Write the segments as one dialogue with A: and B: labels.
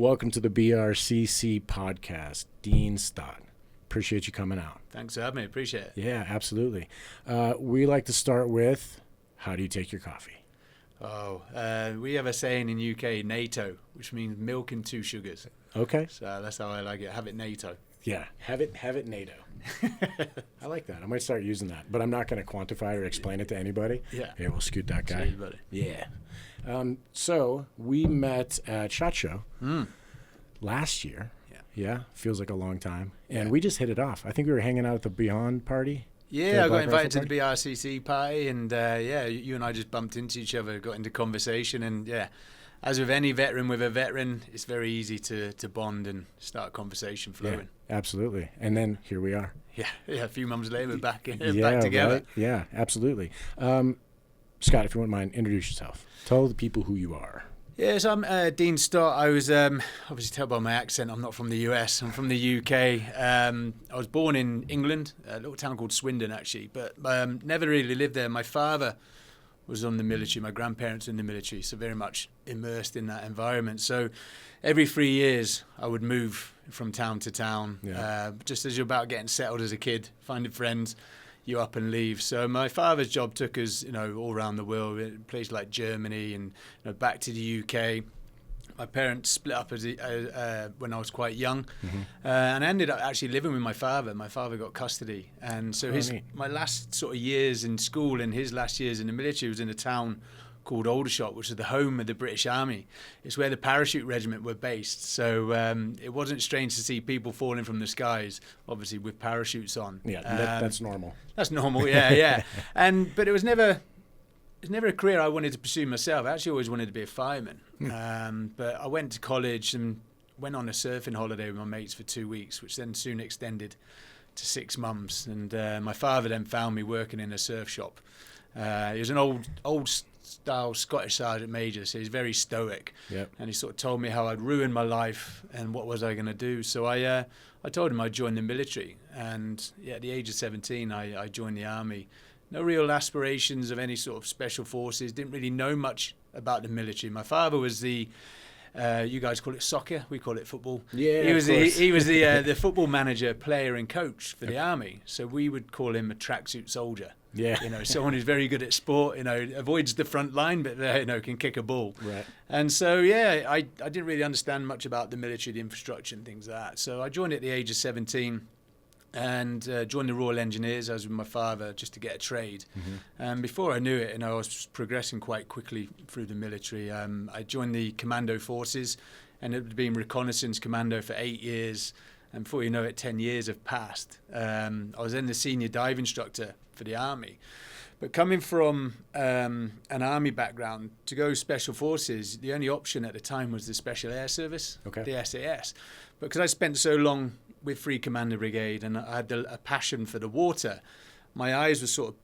A: Welcome to the BRCC podcast, Dean Stott. Appreciate you coming out.
B: Thanks for having me. Appreciate it.
A: Yeah, absolutely. We like to start with, how do you take your coffee?
B: We have a saying in UK, NATO, which means milk and 2 sugars.
A: Okay.
B: So that's how I like it. Have it NATO.
A: Yeah, have it NATO. I like that. I might start using that, but I'm not going to quantify or explain it to anybody.
B: Yeah.
A: Here, we'll scoot that guy.
B: Cheers, buddy.
A: Yeah. So we met at SHOT Show last year. Yeah, feels like a long time. And we just hit it off. I think we were hanging out at the Beyond party.
B: Yeah, I got invited to the BRCC party, and you and I just bumped into each other, got into conversation, and as with any veteran with a veteran, it's very easy to bond and start a conversation flowing.
A: Yeah, absolutely. And then here we are.
B: Yeah, a few months later, back together.
A: Right? Yeah, absolutely. Scott, if you wouldn't mind, introduce yourself. Tell the people who you are.
B: Yes, I'm Dean Stott. I was obviously tell by my accent, I'm not from the US. I'm from the UK. I was born in England, a little town called Swindon, actually, but never really lived there. My father was on the military. My grandparents were in the military, so very much immersed in that environment. So every 3 years, I would move from town to town, just as you're about getting settled as a kid, finding friends. You up and leave. So my father's job took us, all around the world, places like Germany and back to the UK. My parents split up when I was quite young, and I ended up actually living with my father. My father got custody, and so my last sort of years in school and his last years in the military was in a town called Aldershot, which is the home of the British Army. It's where the parachute regiment were based. So it wasn't strange to see people falling from the skies, obviously with parachutes on.
A: Yeah, that's normal.
B: That's normal, yeah. But it was never a career I wanted to pursue myself. I actually always wanted to be a fireman. But I went to college and went on a surfing holiday with my mates for 2 weeks, which then soon extended to 6 months. And my father then found me working in a surf shop. He was an old style Scottish sergeant major, so he's very stoic.
A: Yep.
B: And he sort of told me how I'd ruined my life and what was I going to do. So I told him I'd join the military. And at the age of 17, I joined the army. No real aspirations of any sort of special forces. Didn't really know much about the military. My father was the you guys call it soccer, we call it football.
A: Yeah,
B: he was the football manager, player, and coach for the army. So we would call him a tracksuit soldier.
A: Yeah,
B: someone who's very good at sport. Avoids the front line, but can kick a ball.
A: Right.
B: And so I didn't really understand much about the military, the infrastructure, and things like that. So I joined at the age of 17. And joined the Royal Engineers. I was with my father just to get a trade. And before I knew it, I was progressing quite quickly through the military. I joined the commando forces, ended up being reconnaissance commando for 8 years. And before you know it, 10 years have passed. I was then the senior dive instructor for the army. But coming from an army background to go special forces, the only option at the time was the Special Air Service, the SAS. But because I spent so long with Free Commander Brigade and I had a passion for the water, my eyes were sort of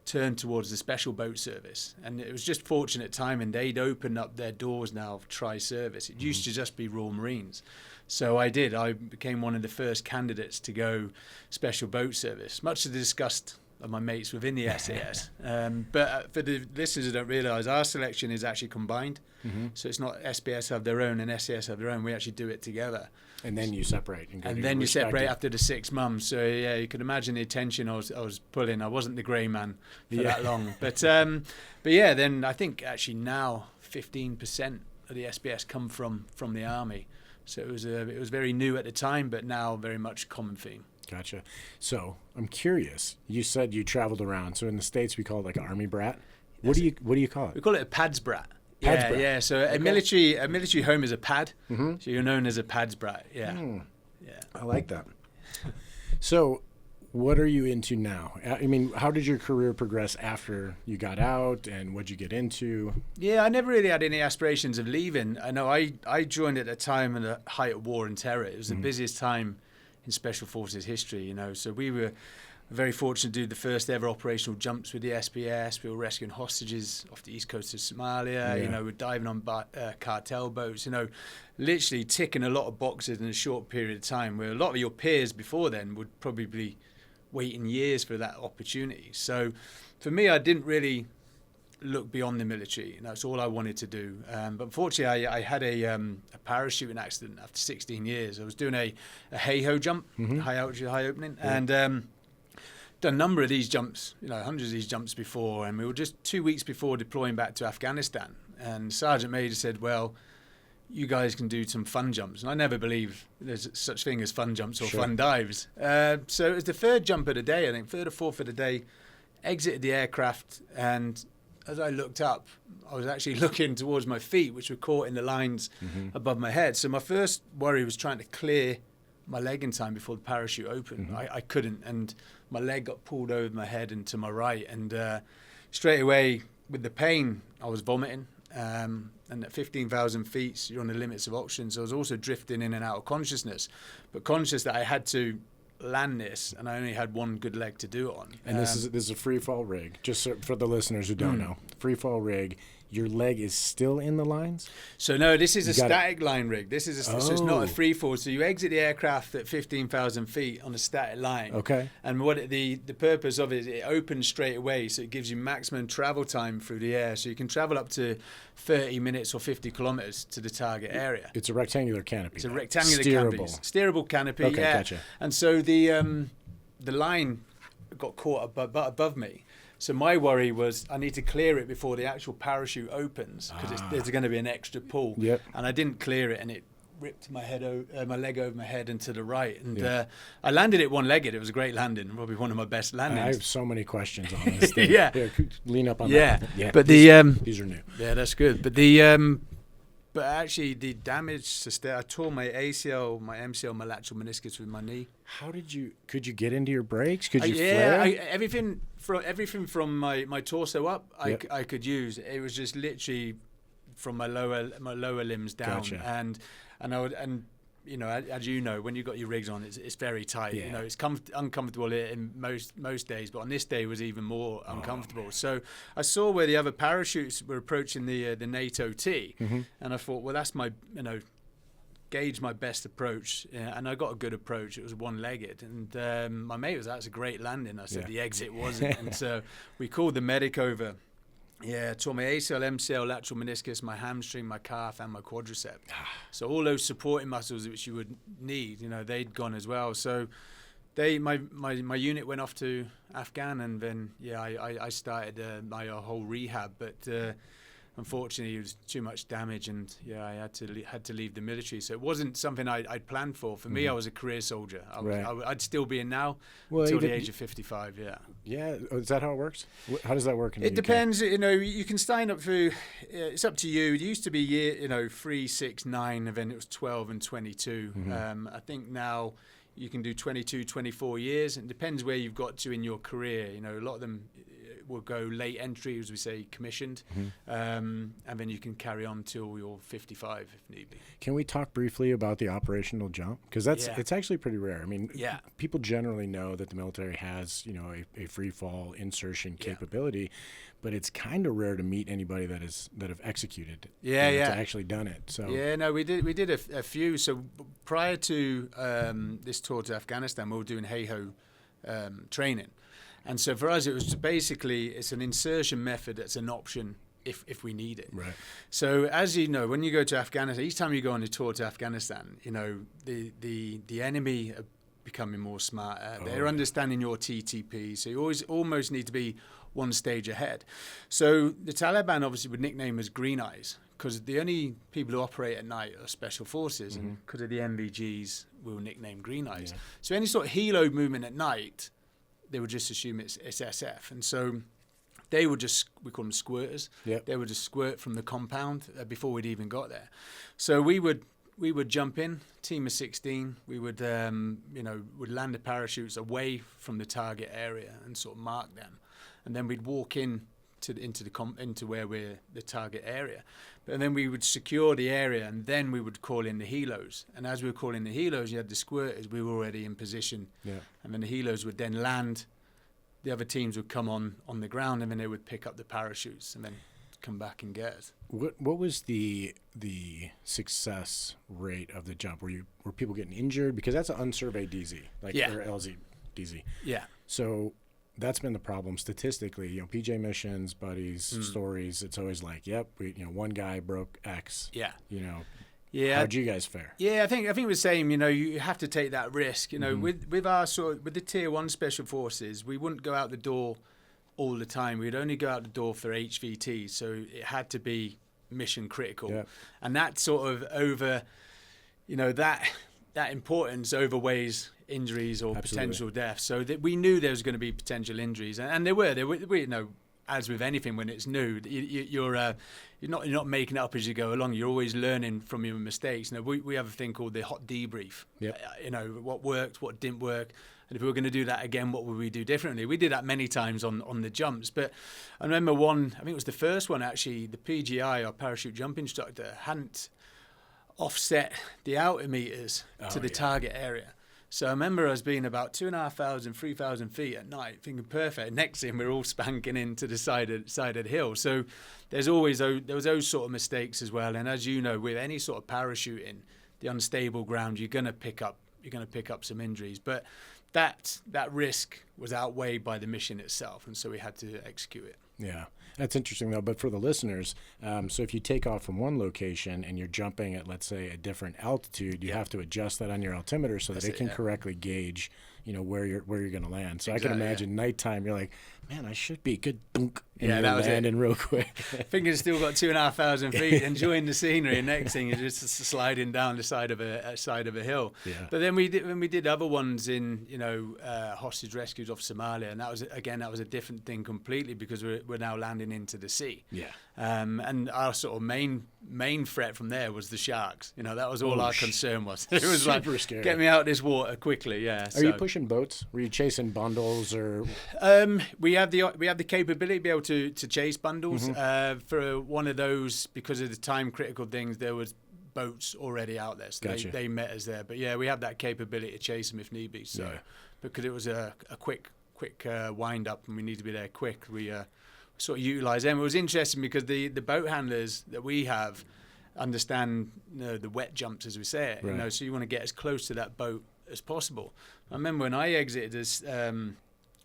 B: turned towards the Special Boat Service. And it was just fortunate timing. They'd opened up their doors now for tri-service. It used to just be Royal Marines. So I did. I became one of the first candidates to go Special Boat Service, much to the disgust of my mates within the SAS. But for the listeners who don't realise, our selection is actually combined. So it's not SBS have their own and SAS have their own. We actually do it together.
A: And then you separate.
B: And then you separate after the 6 months. So you could imagine the attention I was pulling. I wasn't the grey man for that long. But then I think actually now 15% of the SBS come from the army. So it was very new at the time, but now very much common theme.
A: Gotcha. So I'm curious. You said you traveled around. So in the States we call it like an army brat. What do you call it?
B: We call it a pads brat.
A: Pads brat.
B: Yeah. So a military home is a pad. So you're known as a pads brat. Yeah. Yeah.
A: I like that. So what are you into now? I mean, how did your career progress after you got out, and what'd you get into?
B: Yeah, I never really had any aspirations of leaving. I know I joined at a time in the height of war and terror. It was the busiest time in Special Forces history, So we were very fortunate to do the first ever operational jumps with the SBS. We were rescuing hostages off the east coast of Somalia. We're diving on cartel boats. Literally ticking a lot of boxes in a short period of time, where a lot of your peers before then would probably be waiting years for that opportunity. So for me, I didn't really look beyond the military. And that's all I wanted to do. But unfortunately, I had a parachuting accident after 16 years. I was doing a hey-ho jump, high altitude, high opening, and done a number of these jumps, hundreds of these jumps before. And we were just 2 weeks before deploying back to Afghanistan. And Sergeant Major said, well, you guys can do some fun jumps. And I never believe there's such thing as fun jumps or fun dives. So it was the third jump of the day, I think, third or fourth of the day, exited the aircraft, and as I looked up, I was actually looking towards my feet, which were caught in the lines above my head. So my first worry was trying to clear my leg in time before the parachute opened. I couldn't, and my leg got pulled over my head and to my right. And straight away, with the pain, I was vomiting. And at 15,000 feet, you're on the limits of oxygen. So I was also drifting in and out of consciousness, but conscious that I had to land this, and I only had one good leg to do it on.
A: And this is a free fall rig. Just for the listeners who don't know, free fall rig. Your leg is still in the lines?
B: So no, this is a static line rig. This is so it's not a free fall. So you exit the aircraft at 15,000 feet on a static line.
A: Okay.
B: And what the purpose of it is, it opens straight away, so it gives you maximum travel time through the air. So you can travel up to 30 minutes or 50 kilometers to the target area.
A: It's a rectangular canopy.
B: It's a rectangular canopy. Steerable canopy.
A: Okay,
B: yeah.
A: gotcha.
B: And so the line got caught above me. So my worry was I need to clear it before the actual parachute opens, because there's going to be an extra pull.
A: Yep.
B: And I didn't clear it, and it ripped my leg over my head and to the right. And I landed it one-legged. It was a great landing, probably one of my best landings.
A: I have so many questions on this thing.
B: Yeah.
A: Lean up on that.
B: Yeah. But these
A: are new.
B: Yeah, that's good. But but actually the damage I tore my ACL, my MCL, my lateral meniscus with my knee.
A: How could you get into your brakes? Could you flare?
B: Everything from my torso up, I could use. It was just literally from my lower limbs down.
A: Gotcha.
B: And as you know, when you've got your rigs on, it's very tight.
A: Yeah.
B: It's uncomfortable in most days, but on this day it was even more uncomfortable. So I saw where the other parachutes were approaching the NATO T, and I thought, well, that's my gauge my best approach, and I got a good approach. It was one-legged, and my mate was, that's a great landing. I said the exit wasn't, and so we called the medic over. Yeah, tore my ACL, MCL, lateral meniscus, my hamstring, my calf, and my quadricep. So all those supporting muscles which you would need, they'd gone as well. So my unit went off to Afghan, and then I started my whole rehab. But unfortunately, it was too much damage, and I had to leave the military. So it wasn't something I'd planned for. For me, I was a career soldier. I'd still be in now until the age of 55. Yeah.
A: Yeah. Is that how it works? How does that work in the UK?
B: It depends. You can sign up for. It's up to you. It used to be 3, 6, 9, and then it was 12 and 22. I think now you can do 22, 24 years. It depends where you've got to in your career. A lot of them will go late entry, as we say, commissioned, and then you can carry on till you're 55 if need be.
A: Can we talk briefly about the operational jump? Because it's actually pretty rare. I mean, people generally know that the military has a free fall insertion capability, but it's kind of rare to meet anybody that have executed to actually done it. So
B: we did a few. So prior to this tour to Afghanistan, we were doing hey-ho training. And so for us, it was it's an insertion method that's an option if we need it.
A: Right.
B: So as you know, when you go to Afghanistan, each time you go on a tour to Afghanistan, the enemy are becoming more smarter. They're understanding your TTP. So you almost need to be one stage ahead. So the Taliban obviously would nickname us Green Eyes, because the only people who operate at night are special forces, and because of the MVGs, we will nickname Green Eyes. Yeah. So any sort of helo movement at night, they would just assume it's SF. And so they would we call them squirters. Yep. They would just squirt from the compound before we'd even got there. So we would jump in, team of 16. We would, would land the parachutes away from the target area and sort of mark them. And then we'd walk into where we're the target area. And then we would secure the area, and then we would call in the helos. And as we were calling the helos, you had the squirters, we were already in position. Yeah. And then the helos would then land. The other teams would come on the ground, and then they would pick up the parachutes and then come back and get us.
A: What was the success rate of the jump? Were people getting injured? Because that's an unsurveyed DZ, or LZ DZ.
B: Yeah.
A: So that's been the problem statistically. You know, PJ missions, buddies, stories. It's always like, yep, one guy broke X.
B: Yeah.
A: You know.
B: Yeah.
A: How'd you guys fare?
B: Yeah, I think it was the same. You know, you have to take that risk. You know, with our with the Tier 1 Special Forces, we wouldn't go out the door all the time. We'd only go out the door for HVT, so it had to be mission critical.
A: Yeah.
B: And that sort of that importance overweighs injuries or potential deaths. So that we knew there was going to be potential injuries, and there were. You know, as with anything when it's new, you're not making it up as you go along. You're always learning from your mistakes. You know, we have a thing called the hot debrief.
A: Yep.
B: You know, what worked, what didn't work, and if we were going to do that again, what would we do differently? We did that many times on the jumps. But I remember one. I think it was the first one actually. The PGI, our parachute jump instructor, hadn't offset the altimeters to the target area. So I remember us being about 2,500, 3,000 feet at night, thinking perfect. Next thing, we're all spanking into the side of the hill. So there was those sort of mistakes as well. And as you know, with any sort of parachuting, the unstable ground, you're going to pick up some injuries. But that risk was outweighed by the mission itself, and so we had to execute it.
A: Yeah, that's interesting though. But for the listeners, so if you take off from one location and you're jumping at, let's say, a different altitude, you have to adjust that on your altimeter so that it can correctly gauge, you know, where you're going to land. So exactly, I can imagine nighttime, you're like, man, I should be good dunk, and you're landing real quick.
B: I think it's still got 2,500 feet, enjoying the scenery, and next thing you're just sliding down the side of a hill. Yeah. But then we did other ones in, you know, hostage rescues off Somalia, and that was a different thing completely because we're now landing into the sea.
A: Yeah.
B: And our sort of main threat from there was the sharks. You know, that was all our concern was. It was super like, scary. Get me out of this water quickly. Yeah.
A: Are you pushing boats? Were you chasing bundles or?
B: We have the capability to be able to chase bundles. For one of those, because of the time critical things, there was boats already out there, so gotcha. they met us there. But yeah, we have that capability to chase them if need be. So because it was a quick wind up and we need to be there quick, we sort of utilize them. It was interesting because the boat handlers that we have understand, you know, the wet jumps, as we say it. Right. You know, so you want to get as close to that boat as possible. I remember when I exited as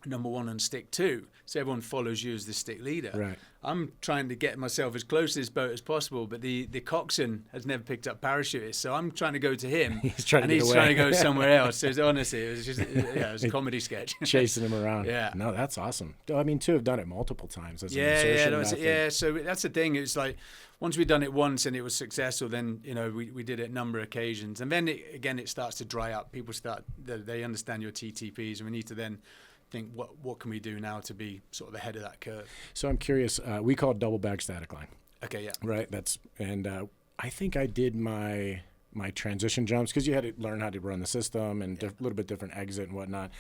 B: number one on stick 2, so everyone follows you as the stick leader. Right. I'm trying to get myself as close to this boat as possible, but the coxswain has never picked up parachutists, so I'm trying to go to him, he's trying to go somewhere else. So honestly, it was just it was a comedy sketch.
A: Chasing him around. Yeah. No, that's awesome. I mean, to have done it multiple times as an insertion method.
B: So that's the thing. It's like once we've done it once and it was successful, then, you know, we did it a number of occasions, and then it starts to dry up. People they understand your TTPs, and we need to then think what can we do now to be sort of ahead of that curve.
A: So I'm curious, we call it double bag static line.
B: Okay, yeah.
A: Right, I think I did my transition jumps because you had to learn how to run the system and a little bit different exit and whatnot.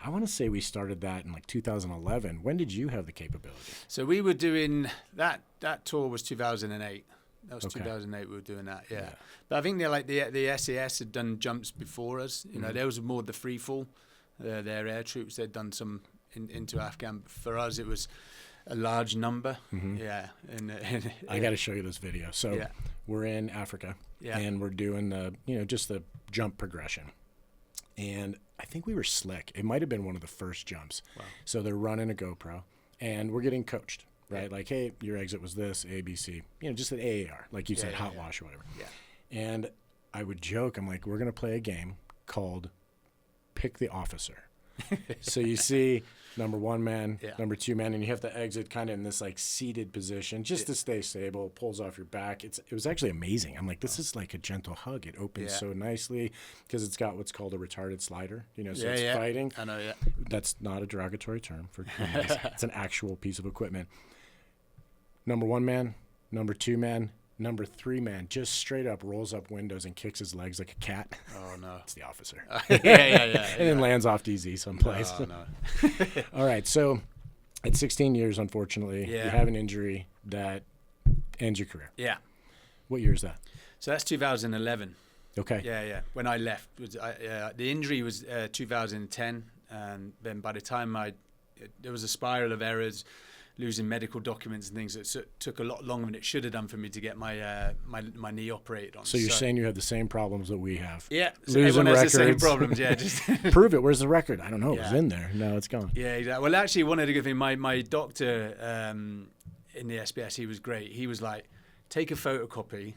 A: I want to say we started that in like 2011. When did you have the capability?
B: So we were doing that tour was 2008. That was 2008 we were doing that, yeah. But I think the SAS had done jumps before us. You know, there was more the free fall. Their air troops, they'd done some into Afghan. For us, it was a large number. Yeah. And
A: I got to show you this video. So we're in Africa, and we're doing just the jump progression. And I think we were slick. It might have been one of the first jumps. Wow. So they're running a GoPro, and we're getting coached, right? Like, hey, your exit was this, A, B, C. You know, just an AAR, like you said, hot wash or whatever. Yeah. And I would joke, I'm like, we're going to play a game called Pick the Officer. So you see number 1 man, number 2 man, and you have to exit kind of in this like seated position just to stay stable. It pulls off your back. It was actually amazing. I'm like, this is like a gentle hug. It opens so nicely because it's got what's called a retarded slider. You know, so it's fighting.
B: I know,
A: That's not a derogatory term for it's an actual piece of equipment. Number 1 man, number 2 man, number 3 man just straight up rolls up windows and kicks his legs like a cat.
B: Oh, no.
A: It's the officer.
B: And
A: then lands off DZ someplace.
B: Oh, no.
A: All right. So at 16 years, unfortunately, you have an injury that ends your career.
B: Yeah.
A: What year is that?
B: So that's 2011.
A: Okay.
B: Yeah. When I left, the injury was 2010. And then by the time there was a spiral of errors. losing medical documents and things. It took a lot longer than it should have done for me to get my my knee operated on.
A: So you're saying you have the same problems that we have?
B: Yeah,
A: so losing
B: everyone has
A: records.
B: the same problems. Yeah, just
A: prove it. Where's the record? I don't know. It was in there. No, it's gone.
B: Yeah, exactly. Well, actually, one of the good things, my doctor in the SBS, he was great. He was like, take a photocopy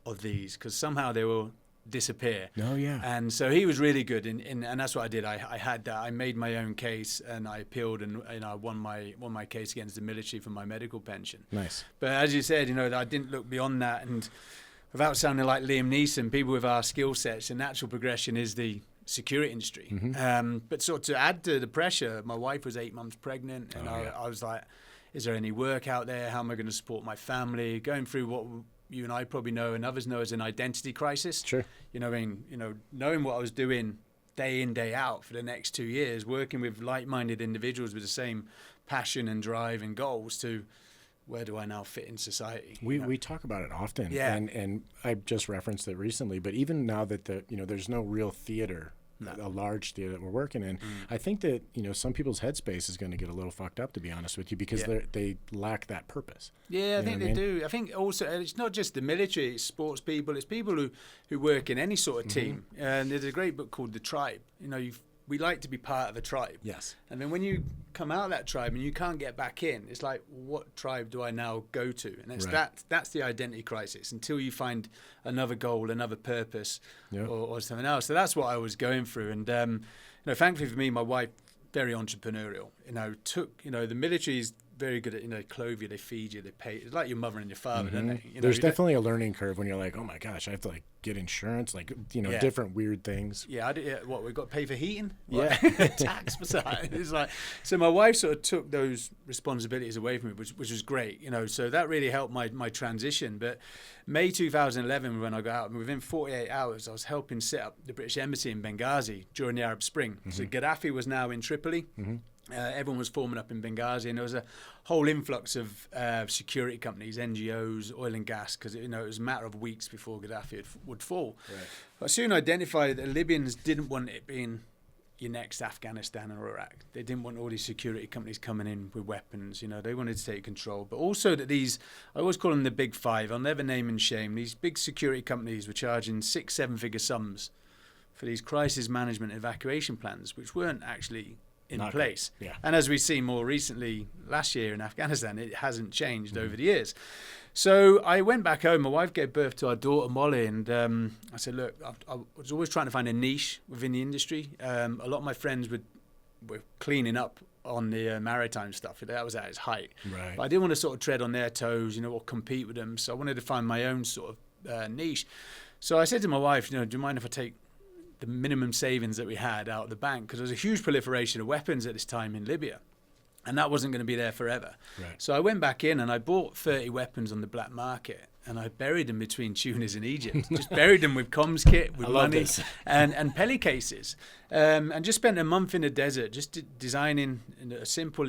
B: of these because somehow they will disappear.
A: Oh yeah.
B: And so he was really good and that's what I did. I had that. I made my own case and I appealed and I won my case against the military for my medical pension.
A: Nice.
B: But as you said, I didn't look beyond that, and without sounding like Liam Neeson, people with our skill sets, the natural progression is the security industry.
A: Mm-hmm.
B: But sort of to add to the pressure, my wife was 8 months pregnant and I was like, is there any work out there? How am I going to support my family? Going through what you and I probably know and others know as an identity crisis.
A: Sure.
B: Knowing what I was doing day in, day out for the next 2 years, working with like-minded individuals with the same passion and drive and goals to where do I now fit in society?
A: We talk about it often.
B: Yeah.
A: And I just referenced it recently, but even now that there's no real theater, a large theater that we're working in, I think that, some people's headspace is going to get a little fucked up, to be honest with you, because they lack that purpose.
B: Yeah, I think they do. I think also it's not just the military, it's sports people, it's people who work in any sort of team. And there's a great book called The Tribe. We like to be part of a tribe.
A: Yes.
B: And then when you come out of that tribe and you can't get back in, it's like, what tribe do I now go to? And it's that's the identity crisis until you find another goal, another purpose, or something else. So that's what I was going through. And thankfully for me, my wife, very entrepreneurial. The military's very good at, clothe you, they feed you, they pay. It's like your mother and your father, don't they?
A: There's definitely a learning curve when you're like, oh my gosh, I have to get insurance, different weird things.
B: Yeah, what, we've got to pay for heating?
A: Yeah.
B: Tax for that. It's like, so my wife sort of took those responsibilities away from me, which was great, so that really helped my transition. But May 2011, when I got out, within 48 hours, I was helping set up the British Embassy in Benghazi during the Arab Spring. So Gaddafi was now in Tripoli. Everyone was forming up in Benghazi, and there was a whole influx of security companies, NGOs, oil and gas, because it was a matter of weeks before Gaddafi would fall. Right. I soon identified that the Libyans didn't want it being your next Afghanistan or Iraq. They didn't want all these security companies coming in with weapons. They wanted to take control. But also that these, I always call them the big five, I'll never name and shame, these big security companies were charging 6-7-figure sums for these crisis management evacuation plans, which weren't actually in place.
A: Yeah.
B: And as we've seen more recently last year in Afghanistan, it hasn't changed over the years. So I went back home. My wife gave birth to our daughter Molly, and I said, look, I was always trying to find a niche within the industry. A lot of my friends were cleaning up on the maritime stuff. That was at its height.
A: Right.
B: But I didn't want to sort of tread on their toes, or compete with them. So I wanted to find my own sort of niche. So I said to my wife, do you mind if I take the minimum savings that we had out of the bank, because there was a huge proliferation of weapons at this time in Libya, and that wasn't going to be there forever. Right. So I went back in and I bought 30 weapons on the black market, and I buried them between Tunis and Egypt. Just buried them with comms kit, with money, and pelly cases, and just spent a month in the desert just designing a simple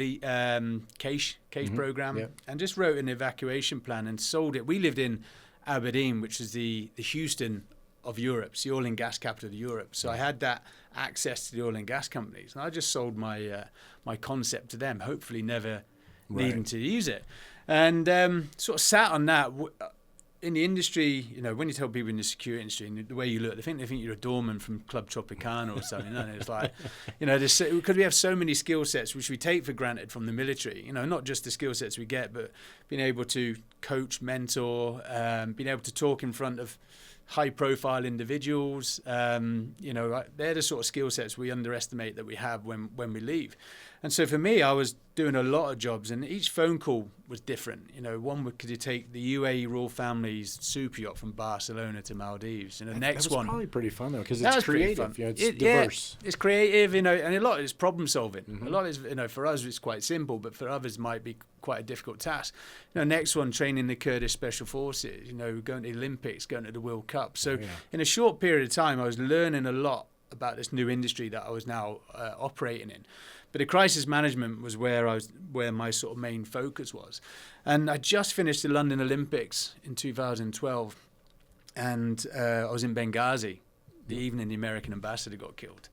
B: case program, and just wrote an evacuation plan and sold it. We lived in Aberdeen, which is the Houston of Europe, it's the oil and gas capital of Europe. So I had that access to the oil and gas companies, and I just sold my my concept to them, hopefully never needing to use it. And sort of sat on that. In the industry, when you tell people in the security industry, and the way you look, they think you're a doorman from Club Tropicana or something. And it's like, because we have so many skill sets which we take for granted from the military. Not just the skill sets we get, but being able to coach, mentor, being able to talk in front of high-profile individuals. They're the sort of skill sets we underestimate that we have when we leave. And so for me, I was doing a lot of jobs, and each phone call was different. One could you take the UAE royal family's super yacht from Barcelona to Maldives, and the next
A: one. That was probably pretty fun though, because it's creative. It's diverse.
B: Yeah, it's creative, and a lot is problem solving. A lot is, for us, it's quite simple, but for others, it might be quite a difficult task. Next one, training the Kurdish Special Forces. Going to the Olympics, going to the World Cup. So in a short period of time, I was learning a lot about this new industry that I was now operating in. But the crisis management was where my sort of main focus was. And I just finished the London Olympics in 2012, and I was in Benghazi the evening the American ambassador got killed.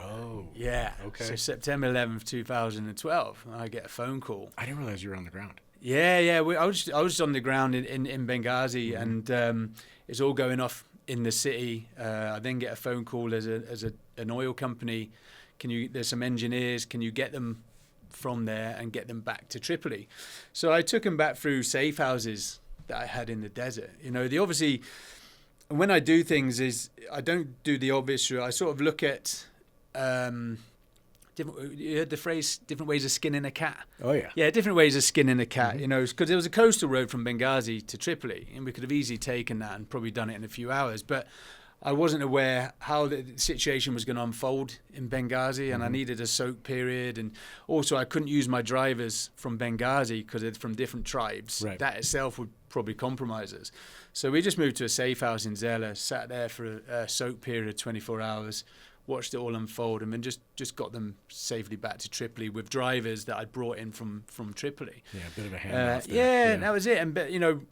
A: Oh.
B: Yeah.
A: Okay.
B: So September 11th, 2012, I get a phone call.
A: I didn't realize you were on the ground.
B: Yeah. I was on the ground in Benghazi, and it's all going off in the city. I then get a phone call as an oil company. There's some engineers. Can you get them from there and get them back to Tripoli? So I took them back through safe houses that I had in the desert. Obviously, when I do things, I don't do the obvious route. I sort of look at you heard the phrase, different ways of skinning a cat?
A: Oh, yeah.
B: Yeah, different ways of skinning a cat, because there was a coastal road from Benghazi to Tripoli, and we could have easily taken that and probably done it in a few hours. But I wasn't aware how the situation was going to unfold in Benghazi, and I needed a soak period. And also, I couldn't use my drivers from Benghazi because it's from different tribes.
A: Right.
B: That itself would probably compromise us. So we just moved to a safe house in Zella, sat there for a soak period of 24 hours, watched it all unfold, and then just got them safely back to Tripoli with drivers that I'd brought in from Tripoli.
A: Yeah, a bit of a handoff there.
B: Yeah, that was it. And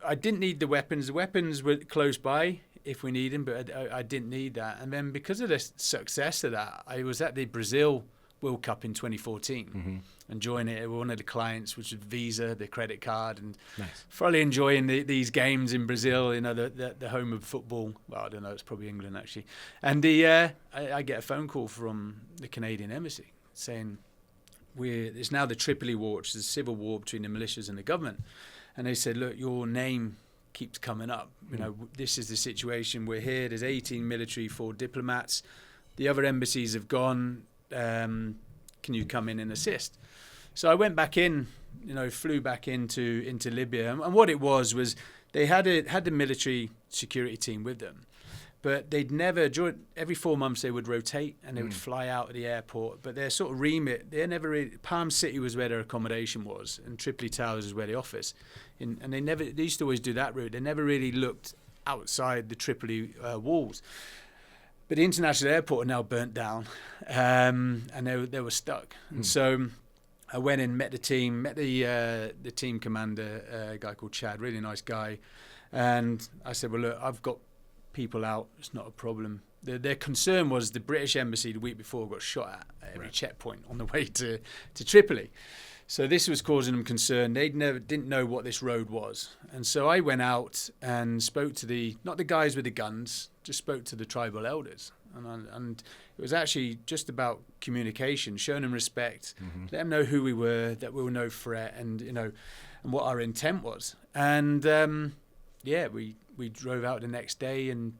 B: I didn't need the weapons. The weapons were close by if we need them, but I didn't need that. And then because of the success of that, I was at the Brazil World Cup in 2014 and joined it. One of the clients, which was Visa, the credit card, and thoroughly enjoying these games in Brazil. The home of football. Well, I don't know. It's probably England actually. And I get a phone call from the Canadian embassy saying it's now the Tripoli war, which is a civil war between the militias and the government. And they said, look, your name keeps coming up. This is the situation. We're here. There's 18 military, 4 diplomats. The other embassies have gone. Can you come in and assist? So I went back in, flew back into Libya, and what it was they had the military security team with them, but they'd never every 4 months they would rotate and they would fly out of the airport. But their sort of remit, they never really. Palm City was where their accommodation was, and Tripoli Towers was where the office. And they used to always do that route. They never really looked outside the Tripoli walls. But the international airport are now burnt down, and they were stuck. And so I went in, met the team, met the team commander, a guy called Chad, really nice guy. And I said, well, look, I've got people out. It's not a problem. Their concern was the British embassy the week before got shot at every checkpoint on the way to Tripoli. So this was causing them concern. They didn't know what this road was. And so I went out and spoke to not the guys with the guns, just spoke to the tribal elders. And it was actually just about communication, showing them respect, let them know who we were, that we were no threat, and and what our intent was. And we drove out the next day and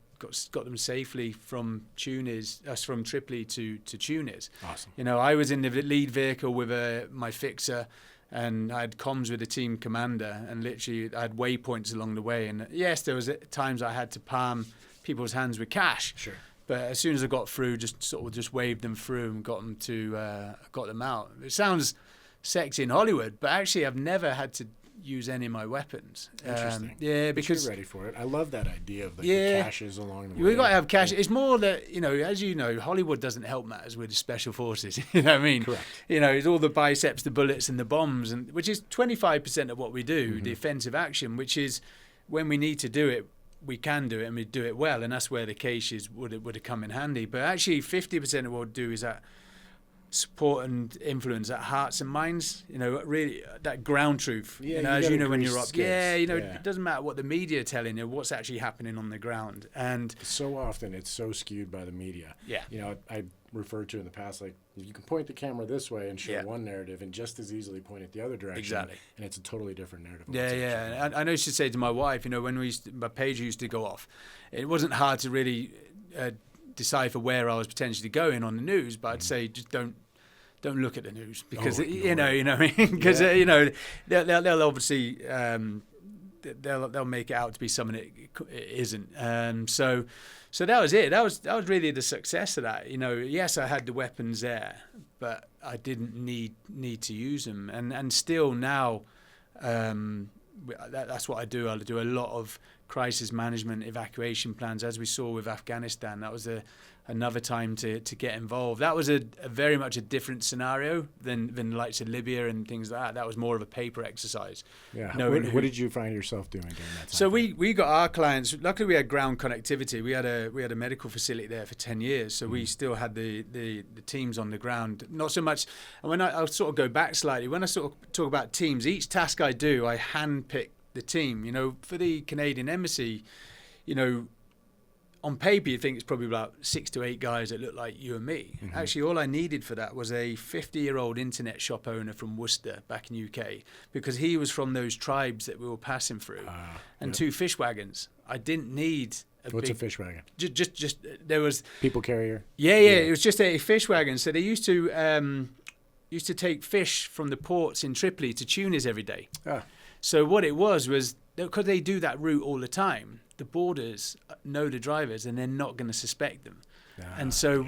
B: got them safely from Tripoli to Tunis.
A: Awesome.
B: I was in the lead vehicle with my fixer, and I had comms with the team commander, and literally I had waypoints along the way. And yes, there was times I had to palm people's hands with cash.
A: Sure.
B: But as soon as I got through, just waved them through and got them out. It sounds sexy in Hollywood, but actually I've never had to use any of my weapons.
A: Interesting.
B: Because
A: you're ready for it. I love that idea of the caches along the way.
B: We've got to have cash. It's more that, as you know, Hollywood doesn't help matters with the special forces. You know what I mean?
A: Correct.
B: It's all the biceps, the bullets, and the bombs, and which is 25% of what we do, the offensive action, which is when we need to do it, we can do it, and we do it well, and that's where the caches would have come in handy. But actually, 50% of what we do is that support and influence that hearts and minds, really that ground truth. As you know when you're up.
A: Skills.
B: It doesn't matter what the media are telling you, what's actually happening on the ground. And
A: so often it's so skewed by the media.
B: Yeah.
A: I referred to in the past, like, you can point the camera this way and show one narrative and just as easily point it the other direction.
B: Exactly.
A: And it's a totally different narrative.
B: Yeah. I know she said to my wife, when my pager used to go off, it wasn't hard to really decipher where I was potentially going on the news, but I'd say just don't look at the news, because you know what I mean, because they'll obviously they'll make it out to be something it isn't. So that was it. That was really the success of that. Yes, I had the weapons there, but I didn't need to use them. And still now, that's what I do. I do a lot of crisis management, evacuation plans, as we saw with Afghanistan. That was another time to get involved. That was a very much a different scenario than the likes of Libya and things like that. That was more of a paper exercise.
A: Yeah. What did you find yourself doing during that time?
B: So we got our clients. Luckily, we had ground connectivity. We had a medical facility there for 10 years, so we still had the teams on the ground. Not so much. And when I'll sort of go back slightly, when I sort of talk about teams, each task I do, I handpick the team. You know, for the Canadian Embassy, you know, on paper, you think it's probably about 6 to 8 guys that look like you and me. Mm-hmm. Actually, all I needed for that was a 50-year-old internet shop owner from Worcester back in UK, because he was from those tribes that we were passing through, and 2 fish wagons. I didn't need
A: What's a fish wagon?
B: Just there was
A: people carrier.
B: Yeah. It was just a fish wagon. So they used to take fish from the ports in Tripoli to Tunis every day. So what it was because they do that route all the time, the boarders know the drivers and they're not going to suspect them. And so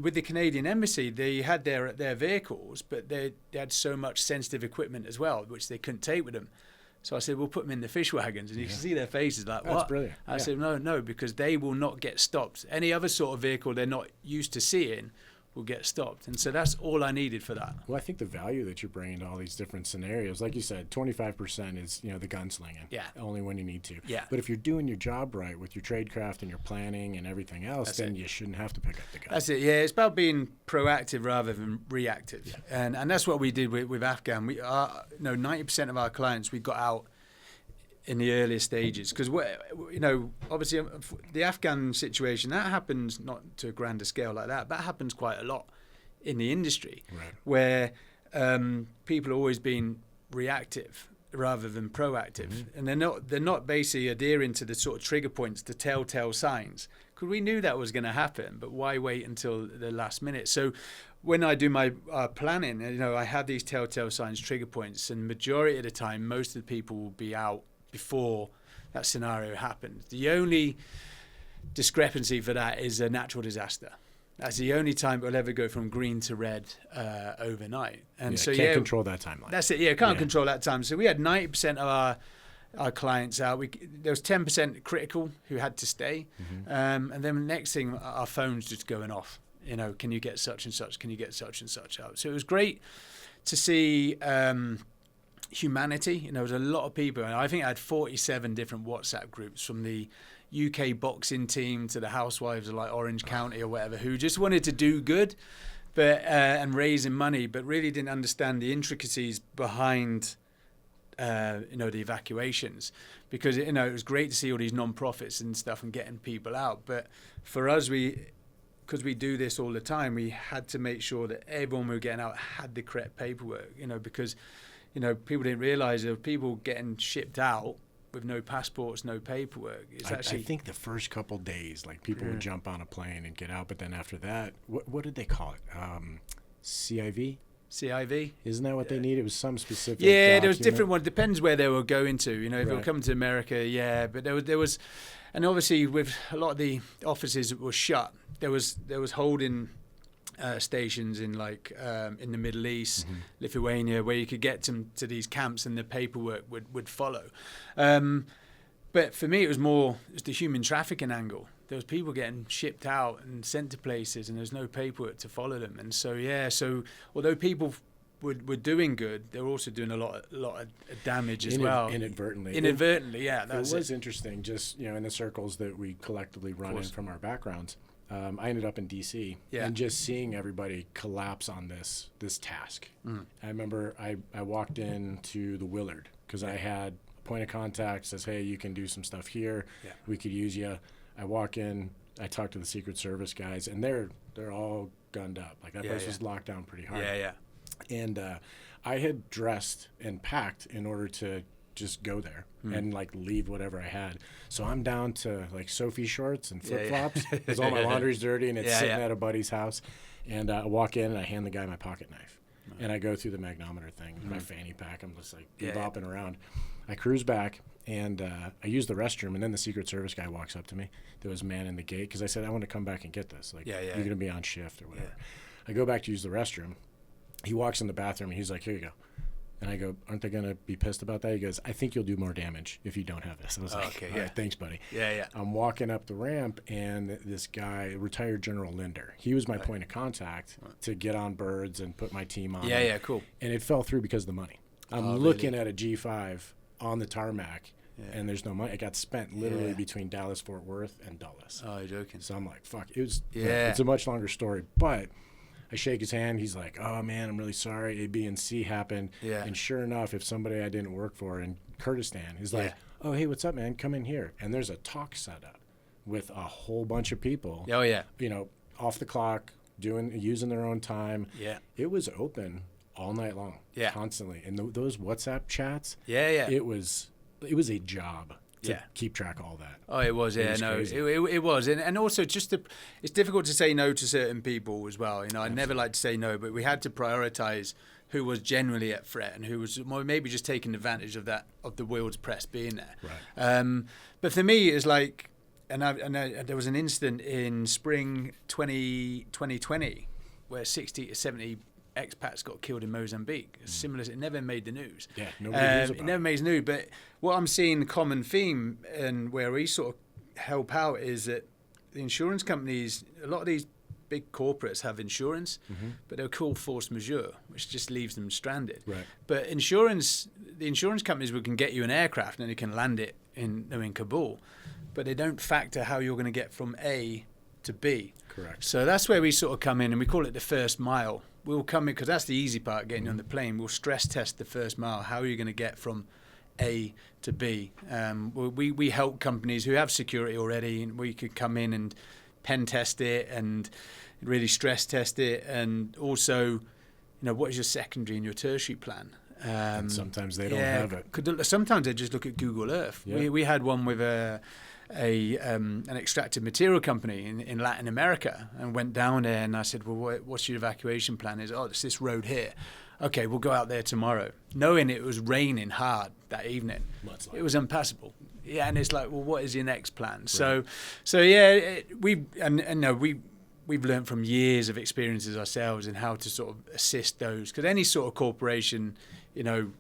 B: with the Canadian Embassy, they had their vehicles, but they had so much sensitive equipment as well, which they couldn't take with them. So I said, we'll put them in the fish wagons. And you can see their faces like, what?
A: That's brilliant.
B: I said, no, because they will not get stopped. Any other sort of vehicle they're not used to seeing will get stopped. And so that's all I needed for that.
A: Well, I think the value that you're bringing to all these different scenarios, like you said, 25% is, you know, the gunslinging.
B: Yeah.
A: Only when you need to.
B: Yeah.
A: But if you're doing your job right with your tradecraft and your planning and everything else, then you shouldn't have to pick up the gun.
B: That's it. Yeah. It's about being proactive rather than reactive. Yeah. And that's what we did with Afghan. 90% of our clients, we got out in the earlier stages, because obviously the Afghan situation, that happens not to a grander scale like that, but that happens quite a lot in the industry,
A: right,
B: where people are always being reactive rather than proactive, and they're not basically adhering to the sort of trigger points, the telltale signs, because we knew that was going to happen, but why wait until the last minute? So when I do my planning, I have these telltale signs, trigger points, and majority of the time, most of the people will be out before that scenario happened. The only discrepancy for that is a natural disaster. That's the only time it will ever go from green to red overnight. And so
A: can't control that timeline.
B: That's it. Yeah, can't control that time. So we had 90% of our clients out. There was 10% critical who had to stay, and then the next thing, our phones just going off. Can you get such and such? Can you get such and such out? So it was great to see. Humanity. There was a lot of people, and I think I had 47 different WhatsApp groups, from the UK boxing team to the housewives of like Orange County or whatever, who just wanted to do good, but and raising money, but really didn't understand the intricacies behind the evacuations, because it was great to see all these non-profits and stuff and getting people out, but for us, because we do this all the time, we had to make sure that everyone we were getting out had the correct paperwork, because people didn't realize there were people getting shipped out with no passports, no paperwork.
A: I think the first couple days, like, people would jump on a plane and get out, but then after that, what did they call it? CIV?
B: CIV?
A: Isn't that what they need? It was some specific
B: Yeah,
A: document.
B: there was different ones. Depends where they were going to. If
A: right.
B: they were coming to America, yeah. But there was, and obviously with a lot of the offices that were shut, there was holding stations in in the Middle East, Lithuania, where you could get to these camps and the paperwork would follow. But for me, it was the human trafficking angle. There was people getting shipped out and sent to places, and there's no paperwork to follow them. And so although people were doing good, they were also doing a lot of damage as well.
A: Inadvertently,
B: yeah.
A: It was interesting, just in the circles that we collectively run in from our backgrounds. I ended up in D.C. and just seeing everybody collapse on this task. I remember I walked into the Willard because I had a point of contact, says, hey, you can do some stuff here. Yeah. We could use you. I walk in, I talk to the Secret Service guys, and they're all gunned up. Like, that place was locked down pretty hard.
B: Yeah.
A: And I had dressed and packed in order to just go there and leave whatever I had. So I'm down to Sophie shorts and flip-flops because all my laundry's dirty and it's sitting at a buddy's house. And I walk in and I hand the guy my pocket knife. And I go through the magnometer thing with my fanny pack. I'm just bopping around. I cruise back and I use the restroom, and then the Secret Service guy walks up to me. There was a man in the gate because I said, I want to come back and get this. You're going to be on shift or whatever. I go back to use the restroom. He walks in the bathroom and he's like, here you go. And I go, aren't they going to be pissed about that? He goes, I think you'll do more damage if you don't have this. I was like,
B: okay,
A: all right, thanks, buddy.
B: Yeah.
A: I'm walking up the ramp, and this guy, retired General Linder, he was my point of contact to get on birds and put my team on.
B: Yeah, cool.
A: And it fell through because of the money. I'm looking at a G5 on the tarmac, and there's no money. It got spent literally between Dallas, Fort Worth, and Dulles.
B: Oh, you're joking.
A: So I'm like, fuck. It was. It's a much longer story, but I shake his hand. He's like, oh, man, I'm really sorry. A, B, and C happened.
B: Yeah.
A: And sure enough, if somebody I didn't work for in Kurdistan is like, oh, hey, what's up, man? Come in here. And there's a talk set up with a whole bunch of people.
B: Oh, yeah.
A: You know, off the clock, using their own time.
B: Yeah.
A: It was open all night long. Yeah. Constantly. And those WhatsApp chats.
B: Yeah.
A: It was a job to keep track of all that.
B: Oh, it was, it was. And also it's difficult to say no to certain people as well. You know, I never like to say no, but we had to prioritize who was genuinely at threat and who was maybe just taking advantage of the world's press being there.
A: Right.
B: But for me, it's like, and there was an incident in spring 2020 where 60 to 70 expats got killed in Mozambique. Similar, it never made the news.
A: Yeah, nobody knows about
B: it. Never makes news. But what I'm seeing, the common theme, and where we sort of help out, is that the insurance companies, a lot of these big corporates have insurance, but they're called force majeure, which just leaves them stranded.
A: Right.
B: But the insurance companies can get you an aircraft and they can land it in Kabul, but they don't factor how you're going to get from A to B.
A: Correct.
B: So that's where we sort of come in, and we call it the first mile. We'll come in because that's the easy part, getting you on the plane. We'll stress test the first mile. How are you going to get from A to B? We help companies who have security already, and we could come in and pen test it and really stress test it, and also, you know, what is your secondary and your tertiary plan?
A: And sometimes they don't have it.
B: Sometimes they just look at Google Earth. Yeah. We had one with an extractive material company in Latin America, and went down there, and I said, well, what's your evacuation plan? It's this road here. Okay, we'll go out there tomorrow. Knowing it was raining hard that evening. It was impassable. Yeah, and it's like, well, what is your next plan? Right. We've learned from years of experiences ourselves in how to sort of assist those, because any sort of corporation, you know,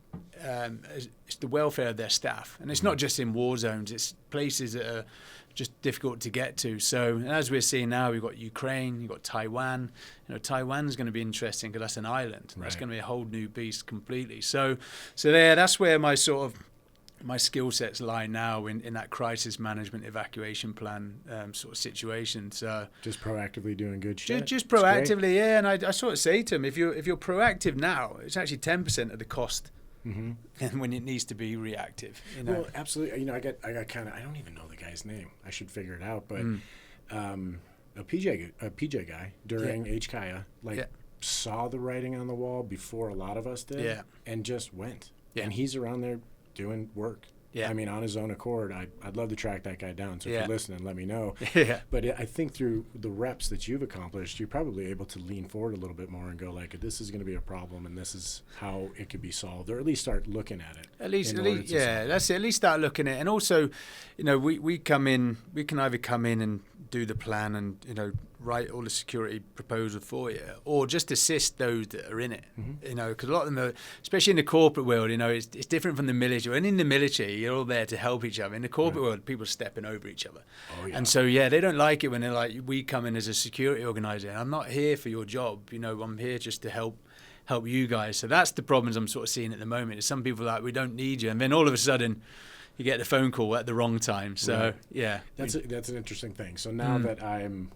B: it's the welfare of their staff, and it's not just in war zones; it's places that are just difficult to get to. So, as we're seeing now, we've got Ukraine, you've got Taiwan. You know, Taiwan's going to be interesting because that's an island. Right. That's going to be a whole new beast completely. So that's where my skill sets lie now in that crisis management evacuation plan sort of situation. So just
A: proactively doing good shit.
B: Just proactively, yeah. And I sort of say to them, if you're proactive now, it's actually 10% of the cost. And when it needs to be reactive, you know.
A: Well, absolutely. You know, I got kind of, I don't even know the guy's name. I should figure it out. But a PJ guy during HKIA, saw the writing on the wall before a lot of us did, and just went. Yeah. And he's around there doing work. Yeah. I mean, on his own accord. I'd love to track that guy down. So if you're listening, let me know. Yeah. But I think through the reps that you've accomplished, you're probably able to lean forward a little bit more and go like, this is going to be a problem, and this is how it could be solved, or at least start looking at it.
B: At least, that's it. At least start looking at it. And also, you know, we come in. We can either come in and do the plan and, you know, write all the security proposal for you, or just assist those that are in it. You know, because a lot of them are, especially in the corporate world, you know, it's different from the military. And in the military, you're all there to help each other. In the corporate world, people are stepping over each other. Oh, yeah. And so, they don't like it when they're like, we come in as a security organizer. I'm not here for your job. You know, I'm here just to help you guys. So that's the problems I'm sort of seeing at the moment. Is some people are like, we don't need you. And then all of a sudden, you get the phone call at the wrong time. So,
A: That's an interesting thing. So now that I'm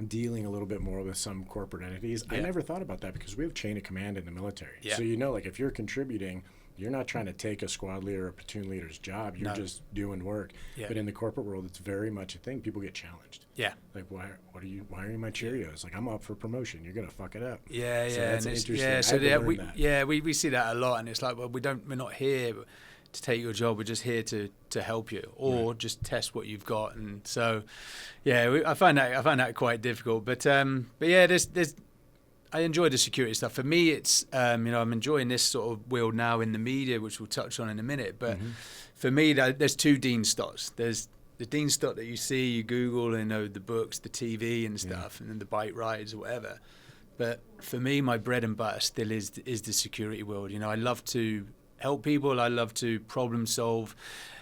A: dealing a little bit more with some corporate entities, I never thought about that, because we have chain of command in the military. Yeah. So, you know, like if you're contributing, you're not trying to take a squad leader or a platoon leader's job. You're just doing work. Yeah. But in the corporate world, it's very much a thing. People get challenged. Yeah. Like, why are you my Cheerios? Like, I'm up for promotion. You're gonna fuck it up. Yeah,
B: so
A: that's interesting.
B: Yeah, so we see that a lot, and it's like, well, we're not here to take your job. We're just here to help you, or just test what you've got. And so, I find that quite difficult. But there's I enjoy the security stuff. For me, it's I'm enjoying this sort of world now in the media, which we'll touch on in a minute. But for me, there's two Dean Stotts. There's the Dean Stott that you see, you Google, and the books, the TV and stuff, and then the bike rides or whatever. But for me, my bread and butter still is the security world. You know, I love to help people. I love to problem solve.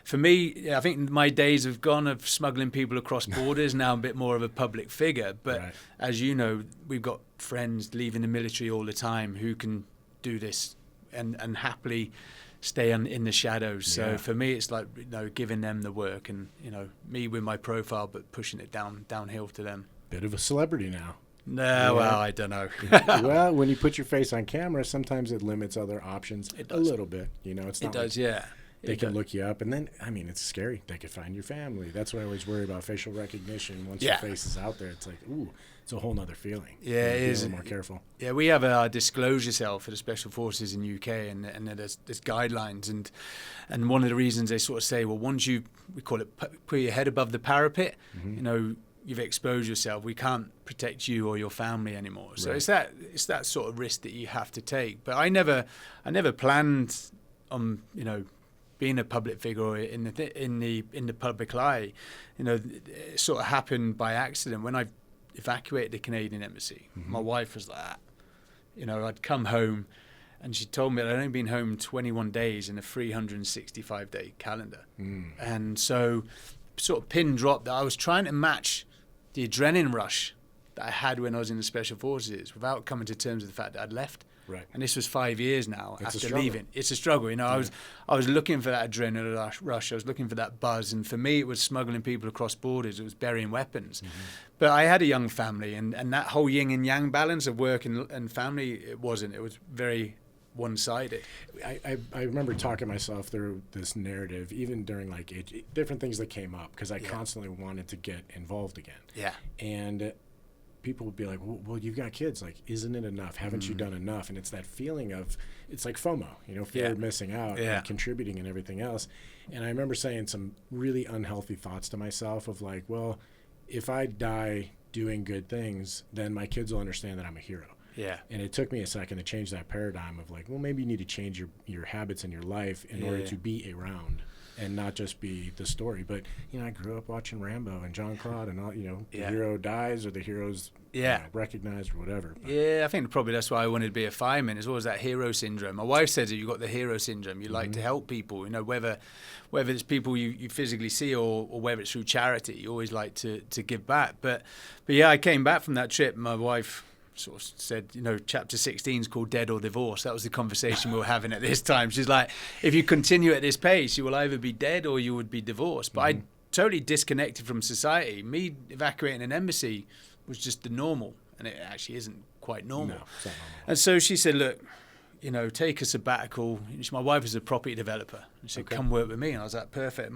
B: For me, I think my days have gone of smuggling people across borders. Now I'm a bit more of a public figure. But right. As you know, we've got friends leaving the military all the time who can do this and happily stay in the shadows. So for me, it's like, you know, giving them the work, and, you know, me with my profile, but pushing it downhill to them.
A: Bit of a celebrity now.
B: No, well, I don't know.
A: Well, when you put your face on camera, sometimes it limits other options a little bit. You know, it's not.
B: It does, yeah.
A: They can look you up, and then, I mean, it's scary. They could find your family. That's why I always worry about facial recognition. Once your face is out there, it's like, ooh, it's a whole nother feeling.
B: Yeah, it is.
A: Be a little more careful.
B: Yeah, we have a disclosure cell for the Special Forces in UK, and there's guidelines, and one of the reasons they sort of say, well, once we call it put your head above the parapet, you know, you've exposed yourself. We can't protect you or your family anymore. So it's that sort of risk that you have to take. But I never planned on, you know, being a public figure or in the public eye. You know, it sort of happened by accident when I evacuated the Canadian embassy. My wife was like that. You know, I'd come home, and she told me that I'd only been home 21 days in a 365-day calendar. And so, sort of pin dropped that I was trying to match the adrenaline rush that I had when I was in the Special Forces without coming to terms with the fact that I'd left.
A: Right.
B: And this was 5 years now after leaving. It's a struggle. You know, I was looking for that adrenaline rush. I was looking for that buzz. And for me, it was smuggling people across borders. It was burying weapons. But I had a young family, and that whole yin and yang balance of work and family, it wasn't. It was very one-sided.
A: I remember talking myself through this narrative, even during like different things that came up, because I constantly wanted to get involved again.
B: Yeah.
A: And people would be like, well, you've got kids. Like, isn't it enough? Haven't you done enough? And it's that feeling of, it's like FOMO, you know, fear of missing out and contributing and everything else. And I remember saying some really unhealthy thoughts to myself of like, well, if I die doing good things, then my kids will understand that I'm a hero.
B: Yeah.
A: And it took me a second to change that paradigm of like, well, maybe you need to change your habits in your life in order to be around and not just be the story. But, you know, I grew up watching Rambo and Jean-Claude and all, you know, the hero dies or the hero's recognized or whatever. But
B: yeah, I think probably that's why I wanted to be a fireman. It's always that hero syndrome. My wife says that you've got the hero syndrome. You like to help people, you know, whether it's people you physically see or whether it's through charity. You always like to give back. But yeah, I came back from that trip. My wife sort of said, you know, chapter 16 is called Dead or Divorce. That was the conversation we were having at this time. She's like, if you continue at this pace, you will either be dead or you would be divorced. But I totally disconnected from society. Me evacuating an embassy was just the normal, and it actually isn't quite normal.
A: No, it's not normal.
B: And so she said, look, you know, take a sabbatical. My wife is a property developer. She said, come work with me. And I was like, perfect.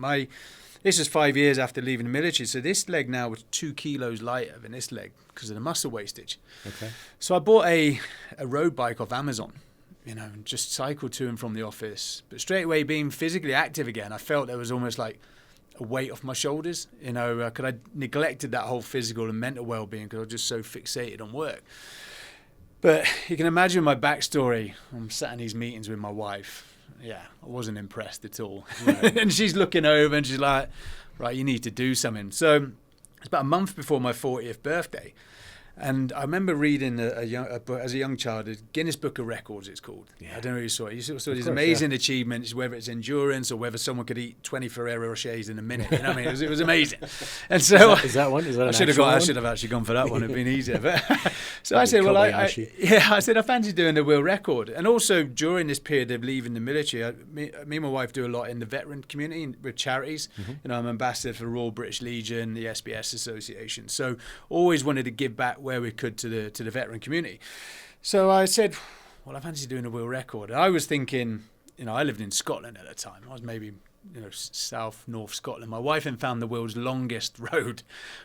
B: This was 5 years after leaving the military. So this leg now was 2 kilos lighter than this leg because of the muscle wastage. Okay. So I bought a road bike off Amazon, you know, and just cycled to and from the office. But straight away being physically active again, I felt there was almost like a weight off my shoulders, you know, because I neglected that whole physical and mental well-being because I was just so fixated on work. But you can imagine my backstory. I'm sat in these meetings with my wife. Yeah, I wasn't impressed at all. Right. And she's looking over and she's like, right, you need to do something. So it's about a month before my 40th birthday. And I remember reading a book as a young child, Guinness Book of Records it's called. Yeah. I don't know if you saw it. You saw these amazing achievements, whether it's endurance or whether someone could eat 20 Ferrero Rochers in a minute. You know what I mean? It was amazing. And so
A: is that one? Is that
B: I should have actually gone for that one. It'd been easier. But so I said, well, I fancy doing the world record. And also during this period of leaving the military, me and my wife do a lot in the veteran community with charities. You know, I'm ambassador for Royal British Legion, the SBS Association. So always wanted to give back where we could to the veteran community. So I said, well, I fancy doing a world record. And I was thinking, you know, I lived in Scotland at the time. I was maybe, you know, north Scotland. My wife then found the world's longest road,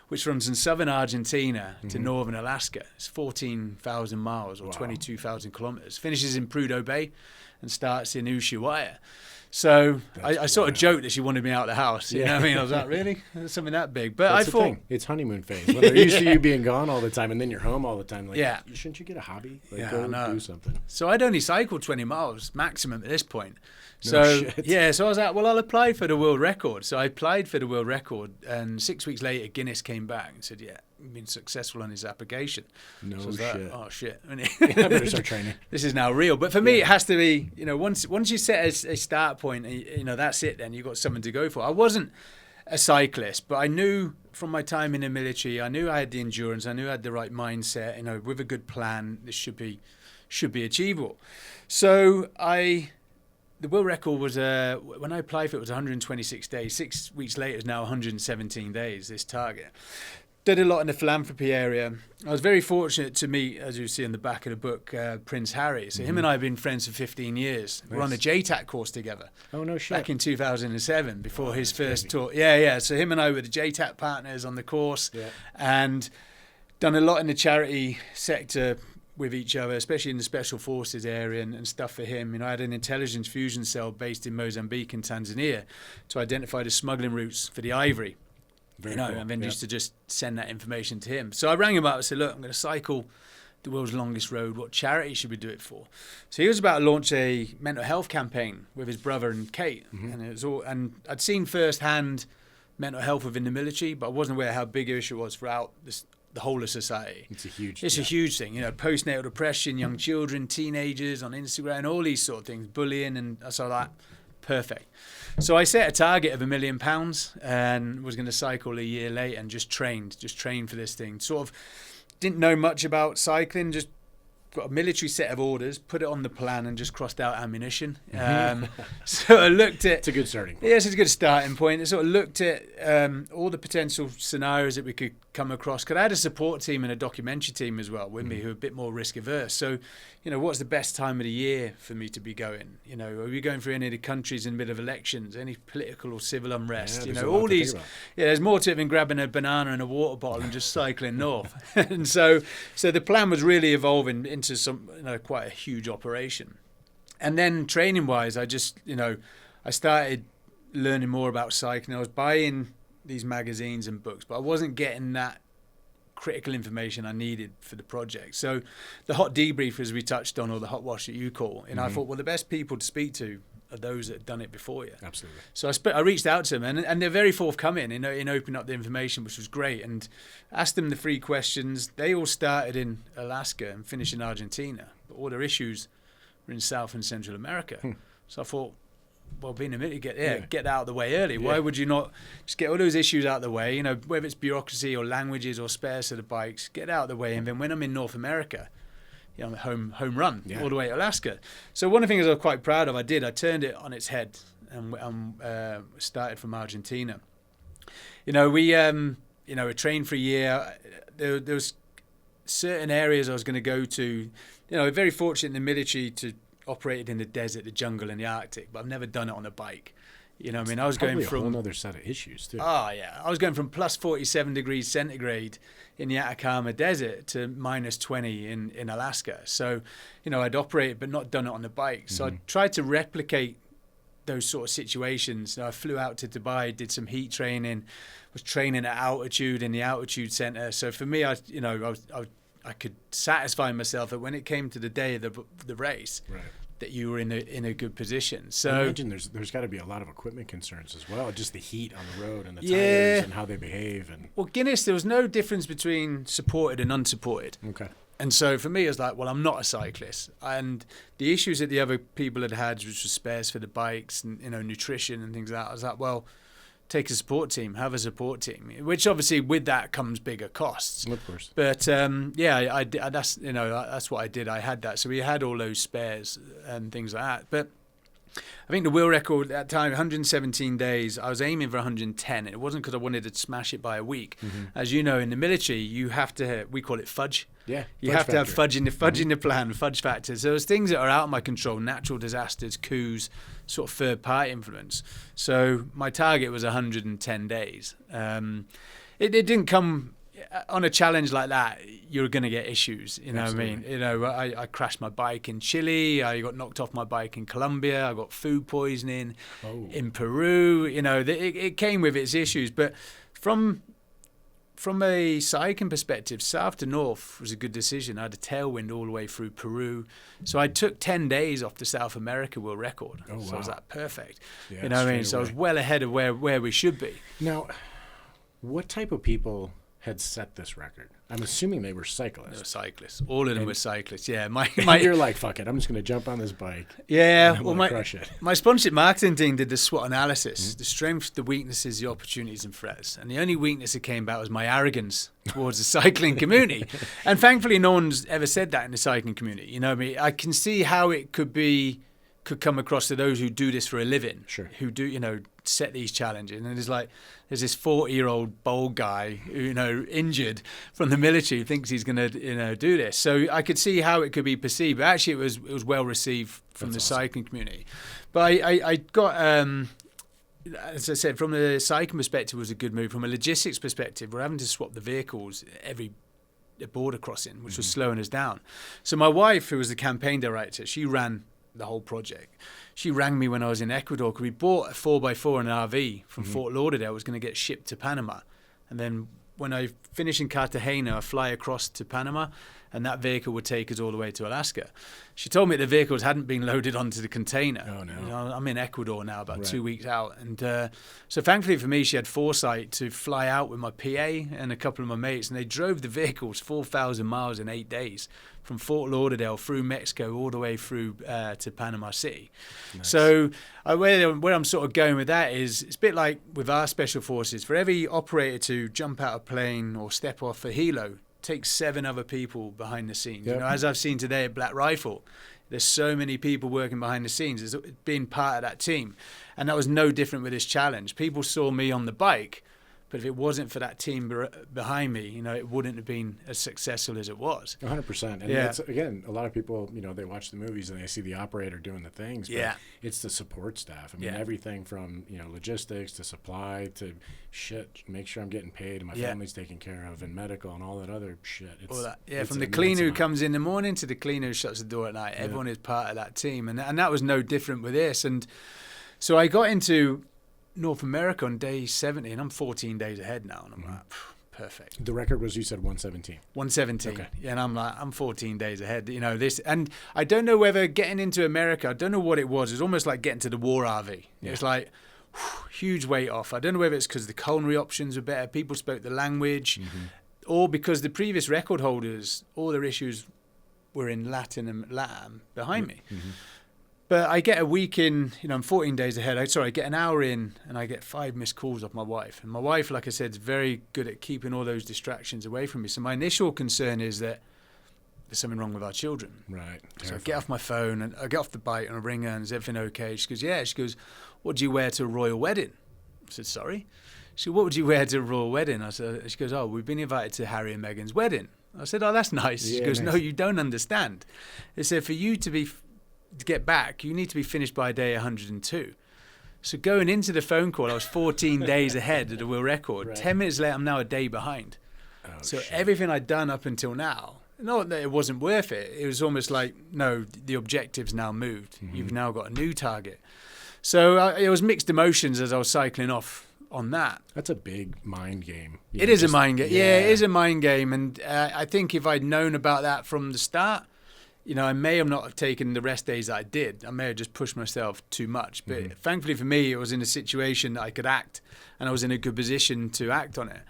B: which runs from southern Argentina to northern Alaska. It's 14,000 miles or 22,000 kilometers. Finishes in Prudhoe Bay and starts in Ushuaia. So I sort of joked that she wanted me out of the house. You know what I mean? I was like, really? Something that big? But
A: that's
B: I thought...
A: It's honeymoon phase. When they're used to you being gone all the time and then you're home all the time. Like, shouldn't you get a hobby? Like, go do something.
B: So I'd only cycled 20 miles maximum at this point.
A: So
B: I was like, well, I'll apply for the world record. So I applied for the world record, and 6 weeks later, Guinness came back and said, yeah, been successful on his application.
A: No
B: so
A: shit.
B: Oh shit!
A: I better start training.
B: This is now real. But for me, it has to be, once you set a start point, that's it. Then you've got something to go for. I wasn't a cyclist, but I knew from my time in the military, I knew I had the endurance, I knew I had the right mindset. With a good plan, this should be achievable. So the world record was when I applied for it was 126 days. 6 weeks later, it's now 117 days. This target. Did a lot in the philanthropy area. I was very fortunate to meet, as you see in the back of the book, Prince Harry. So him and I have been friends for 15 years. Nice. We're on a JTAC course together.
A: Oh, no shit.
B: Back in 2007, before his first tour. Yeah. So him and I were the JTAC partners on the course, and done a lot in the charity sector with each other, especially in the special forces area and stuff for him. I had an intelligence fusion cell based in Mozambique and Tanzania to identify the smuggling routes for the ivory. Very cool. And then used to just send that information to him. So I rang him up and said, look, I'm going to cycle the world's longest road. What charity should we do it for? So he was about to launch a mental health campaign with his brother and Kate. And I'd seen firsthand mental health within the military, but I wasn't aware how big an issue it was throughout the whole of society.
A: It's a huge thing.
B: Postnatal depression, young children, teenagers on Instagram, all these sort of things, bullying, and I saw that. Perfect. So I set a target of £1 million and was going to cycle a year later and just trained for this thing. Sort of didn't know much about cycling, just got a military set of orders, put it on the plan, and just crossed out ammunition. So I looked at...
A: It's a good starting point.
B: Yes, it's a good starting point. I sort of looked at all the potential scenarios that we could come across. Because I had a support team and a documentary team as well with me who are a bit more risk averse. So, what's the best time of the year for me to be going? Are we going through any of the countries in the middle of elections, any political or civil unrest? All these... Yeah, there's more to it than grabbing a banana and a water bottle and just cycling north. And so the plan was really evolving into some, quite a huge operation. And then training wise, I just, I started learning more about cycling. I was buying these magazines and books, but I wasn't getting that critical information I needed for the project. So the hot debriefers we touched on, or the hot wash that you call, I thought, well, the best people to speak to are those that have done it before you.
A: Absolutely. So
B: I reached out to them, and they're very forthcoming in opening up the information, which was great, and asked them the 3 questions. They all started in Alaska and finished in Argentina, but all their issues were in South and Central America. So I thought, well, being a military, get out of the way early. Why would you not just get all those issues out of the way? Whether it's bureaucracy or languages or spares for the bikes, get out of the way. And then when I'm in North America, home run all the way to Alaska. So one of the things I was quite proud of, I turned it on its head and started from Argentina. We trained for a year. There was certain areas I was going to go to. Very fortunate in the military to operated in the desert, the jungle, and the Arctic, but I've never done it on a bike. I was going from...
A: a whole other set of issues, too.
B: Oh, yeah. I was going from plus 47 degrees centigrade in the Atacama Desert to minus 20 in Alaska. So, I'd operated but not done it on the bike. So I tried to replicate those sort of situations. I flew out to Dubai, did some heat training, was training at altitude in the altitude center. So for me, I could satisfy myself that when it came to the day of the race, that you were in a good position. So
A: I imagine there's got to be a lot of equipment concerns as well, just the heat on the road and the tires and how they behave. And
B: well, Guinness, there was no difference between supported and unsupported.
A: Okay.
B: And so for me, it was like, well, I'm not a cyclist, and the issues that the other people had, which was spares for the bikes and nutrition and things like that, I was like, well, take a support team, have a support team, which obviously with that comes bigger costs.
A: Of course.
B: But that's what I did. I had that. So we had all those spares and things like that. But I think the world record at that time, 117 days, I was aiming for 110. It wasn't because I wanted to smash it by a week. As you know, in the military, you have to, we call it fudge.
A: Yeah.
B: You have to have fudge in the plan, fudge factors. So there's things that are out of my control, natural disasters, coups, sort of third-party influence. So my target was 110 days. It didn't come on a challenge like that. You're going to get issues, what I mean? I crashed my bike in Chile. I got knocked off my bike in Colombia. I got food poisoning in Peru. It came with its issues. But from a cycling perspective, south to north was a good decision. I had a tailwind all the way through Peru. So I took 10 days off the South America world record.
A: Oh, wow.
B: So I was like, perfect.
A: Yeah,
B: what I mean? So I was well ahead of where we should be.
A: Now, what type of people had set this record? I'm assuming they were cyclists.
B: They were cyclists. All of them were cyclists. Yeah,
A: you're like, fuck it, I'm just going to jump on this bike.
B: Yeah,
A: well, crush it.
B: My sponsorship marketing team did the SWOT analysis: the strengths, the weaknesses, the opportunities, and threats. And the only weakness that came about was my arrogance towards the cycling community. And thankfully, no one's ever said that in the cycling community. You know what I mean? I can see how it could come across to those who do this for a living,
A: sure,
B: who do, set these challenges. And there's this 40-year-old bold guy who, injured from the military, who thinks he's going to, do this. So I could see how it could be perceived. But actually, it was well received from the cycling community. But I got, as I said, from the cycling perspective, it was a good move. From a logistics perspective, we're having to swap the vehicles every border crossing, which was slowing us down. So my wife, who was the campaign director, she ran the whole project. She rang me when I was in Ecuador because we bought a 4x4 and an RV from Fort Lauderdale. It was going to get shipped to Panama. And then when I finish in Cartagena, I fly across to Panama, and that vehicle would take us all the way to Alaska. She told me the vehicles hadn't been loaded onto the container.
A: Oh, no.
B: I'm in Ecuador now, about 2 weeks out. And so thankfully for me, she had foresight to fly out with my PA and a couple of my mates, and they drove the vehicles 4,000 miles in 8 days from Fort Lauderdale through Mexico all the way through to Panama City. Nice. So where I'm sort of going with that is, it's a bit like with our special forces. For every operator to jump out a plane or step off a helo, takes 7 other people behind the scenes. Yep. As I've seen today at Black Rifle, there's so many people working behind the scenes. It's being part of that team. And that was no different with this challenge. People saw me on the bike, but if it wasn't for that team behind me, it wouldn't have been as successful as it was.
A: 100%. And it's, again, a lot of people, they watch the movies and they see the operator doing the things, but it's the support staff. I mean, everything from, logistics to supply to make sure I'm getting paid and my family's taken care of, and medical and all that other shit. It's
B: from the cleaner who comes in the morning to the cleaner who shuts the door at night. Everyone is part of that team. And that was no different with this. And so I got into North America on day 70, and I'm 14 days ahead now, and I'm like, perfect.
A: The record was, you said 117.
B: 117.
A: Okay.
B: Yeah, and I'm like, I'm 14 days ahead. This, and I don't know whether getting into America, I don't know what it was. It was almost like getting to the war RV. Yeah. It's like huge weight off. I don't know whether it's because the culinary options were better, people spoke the language, or because the previous record holders, all their issues were in Latin and Latin behind me. But I get a week in, I'm 14 days ahead. I get an hour in, and I get 5 missed calls off my wife. And my wife, like I said, is very good at keeping all those distractions away from me. So my initial concern is that there's something wrong with our children.
A: Right.
B: So I get off my phone, and I get off the bike, and I ring her, and is everything okay? She goes, yeah. She goes, what do you wear to a royal wedding? I said, sorry? She said, what would you wear to a royal wedding? I said, she goes, oh, we've been invited to Harry and Meghan's wedding. I said, oh, that's nice. She goes, no, you don't understand. They said, for you to get back, you need to be finished by day 102. So going into the phone call, I was 14 days ahead of the world record. Right. 10 minutes later, I'm now a day behind. Everything I'd done up until now, not that it wasn't worth it. It was almost like, no, the objective's now moved. You've now got a new target. So it was mixed emotions as I was cycling off on that.
A: That's a big mind game.
B: It is a mind game. Yeah, it is a mind game. And I think if I'd known about that from the start, I may have not have taken the rest days that I did. I may have just pushed myself too much. But thankfully for me, it was in a situation that I could act, and I was in a good position to act on it.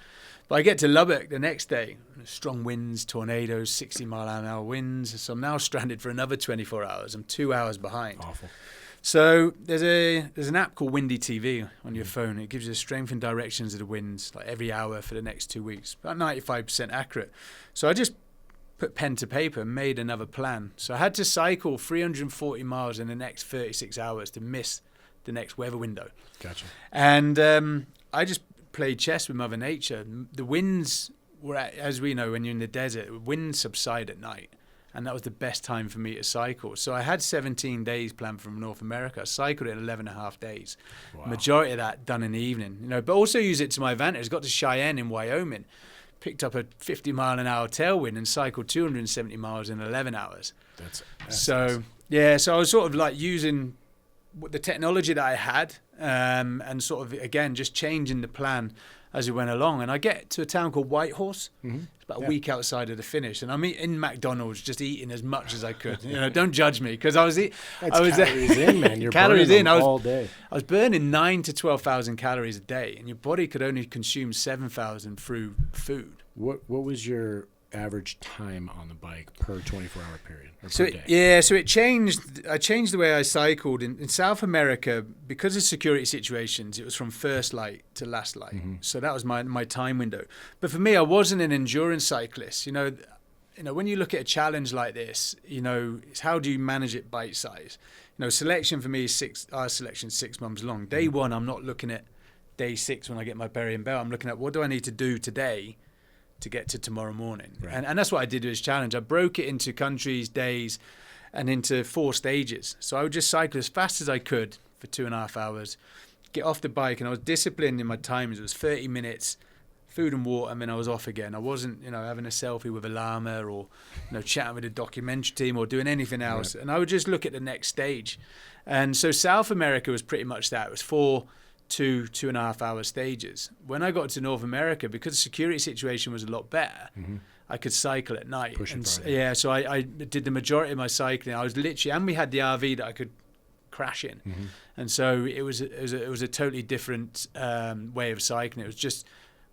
B: But I get to Lubbock the next day. Strong winds, tornadoes, 60-mile-an-hour winds. So I'm now stranded for another 24 hours. I'm 2 hours behind.
A: Awful.
B: So there's an app called Windy TV on your phone. It gives you the strength and directions of the winds, like every hour for the next 2 weeks. About 95% accurate. So I just put pen to paper and made another plan. So I had to cycle 340 miles in the next 36 hours to miss the next weather window.
A: Gotcha.
B: And I just played chess with Mother Nature. The winds were, as we know, when you're in the desert, winds subside at night. And that was the best time for me to cycle. So I had 17 days planned from North America. I cycled it in 11 and a half days. Wow. Majority of that done in the evening. But also use it to my advantage. Got to Cheyenne in Wyoming. Picked up a 50-mile-an-hour tailwind and cycled 270 miles in 11 hours.
A: That's
B: so nice. Yeah, so I was sort of like using the technology that I had, and sort of, again, just changing the plan as we went along. And I get to a town called Whitehorse. Mm-hmm. It's about a week outside of the finish, and I'm in McDonald's just eating as much as I could. Don't judge me, because I was
A: calories in, man. You're calories in all day.
B: I was burning 9,000 to 12,000 calories a day, and your body could only consume 7,000 through food.
A: What was your average time on the bike per 24-hour period?
B: So it changed. I changed the way I cycled in South America because of security situations. It was from first light to last light. Mm-hmm. So that was my time window. But for me, I wasn't an endurance cyclist. When you look at a challenge like this, it's how do you manage it bite size? Selection for me is our selection 6 months long. Day one, I'm not looking at day 6 when I get my berry and bell. I'm looking at what do I need to do today to get to tomorrow morning. Right. And that's what I did with this challenge. I broke it into countries, days, and into 4 stages. So I would just cycle as fast as I could for 2.5 hours, get off the bike, and I was disciplined in my times. It was 30 minutes, food and water, and then I was off again. I wasn't, having a selfie with a llama or, chatting with a documentary team or doing anything else. Right. And I would just look at the next stage. And so South America was pretty much that. It was 4 2.5 hour stages. When I got to North America, because the security situation was a lot better, I could cycle at night. So I did the majority of my cycling. I was literally, and we had the RV that I could crash in, and so it was a totally different way of cycling. It was just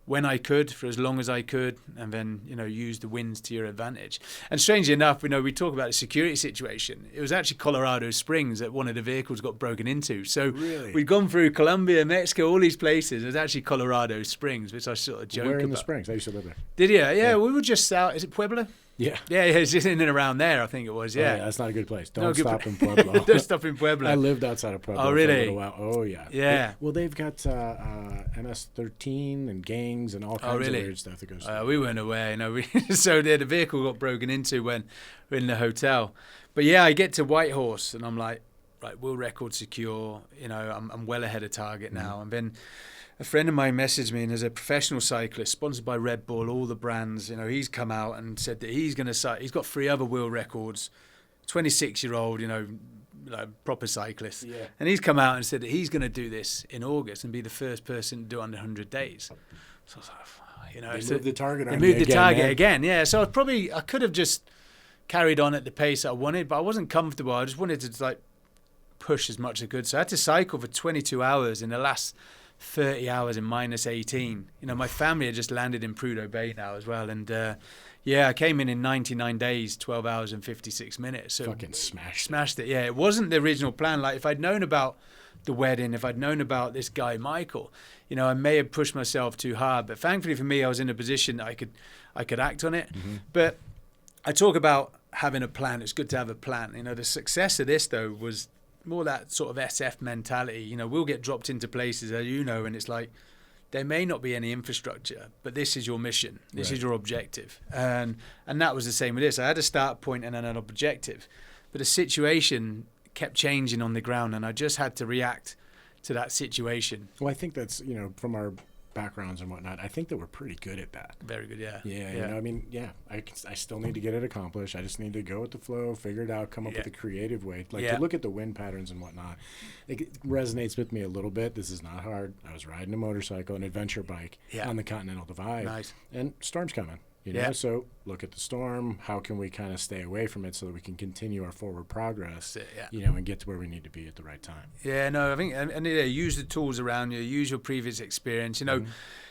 B: when I could, for as long as I could, and then, use the winds to your advantage. And strangely enough, we talk about the security situation. It was actually Colorado Springs that one of the vehicles got broken into. So we'd gone through Colombia, Mexico, all these places. It was actually Colorado Springs, which I sort of joke about.
A: Where in the Springs? I used to live there.
B: Did you? Yeah, we were just south. Is it Puebla?
A: Yeah.
B: Yeah, it's just in and around there, I think it was, yeah.
A: Oh, yeah, that's not a good place. Don't stop in Puebla.
B: Don't stop in Puebla.
A: I lived outside of Puebla for a little while. Oh, yeah.
B: Yeah.
A: Well, they've got MS-13 and gangs and all kinds of weird stuff that goes
B: we weren't aware, so the vehicle got broken into when we were in the hotel. But yeah, I get to Whitehorse and I'm like, right, world record secure, I'm well ahead of target now. And then a friend of mine messaged me, and there's a professional cyclist sponsored by Red Bull, all the brands. He's come out and said that he's got 3 other world records. 26-year-old, proper cyclist, and he's come out and said that he's going to do this in August and be the first person to do under 100 days. So I was like,
A: they moved the target.
B: They moved the target again. Yeah. So I could have just carried on at the pace I wanted, but I wasn't comfortable. I just wanted to push as much as I could. So I had to cycle for 22 hours in the last 30 hours in minus 18. My family had just landed in Prudhoe Bay now as well, and I came in 99 days, 12 hours and 56 minutes. So
A: fucking
B: smashed it. Yeah, it wasn't the original plan. Like, if I'd known about the wedding, if I'd known about this guy Michael, I may have pushed myself too hard, but thankfully for me, I was in a position that I could act on it. But I talk about having a plan. It's good to have a plan. The success of this though was more that sort of SF mentality. We'll get dropped into places, as and it's like, there may not be any infrastructure, but this is your mission. This is your objective. And that was the same with this. I had a start point and then an objective, but the situation kept changing on the ground, and I just had to react to that situation.
A: Well, I think that's, from our backgrounds and whatnot, I think that we're pretty good at that.
B: Very good, yeah.
A: Yeah, I still need to get it accomplished. I just need to go with the flow, figure it out, come up with a creative way. To look at the wind patterns and whatnot, it resonates with me a little bit. This is not hard. I was riding a motorcycle, an adventure bike on the Continental Divide.
B: Nice.
A: And storm's coming. So look at the storm. How can we kind of stay away from it so that we can continue our forward progress, and get to where we need to be at the right time?
B: Yeah, no, I think, and use the tools around you, use your previous experience.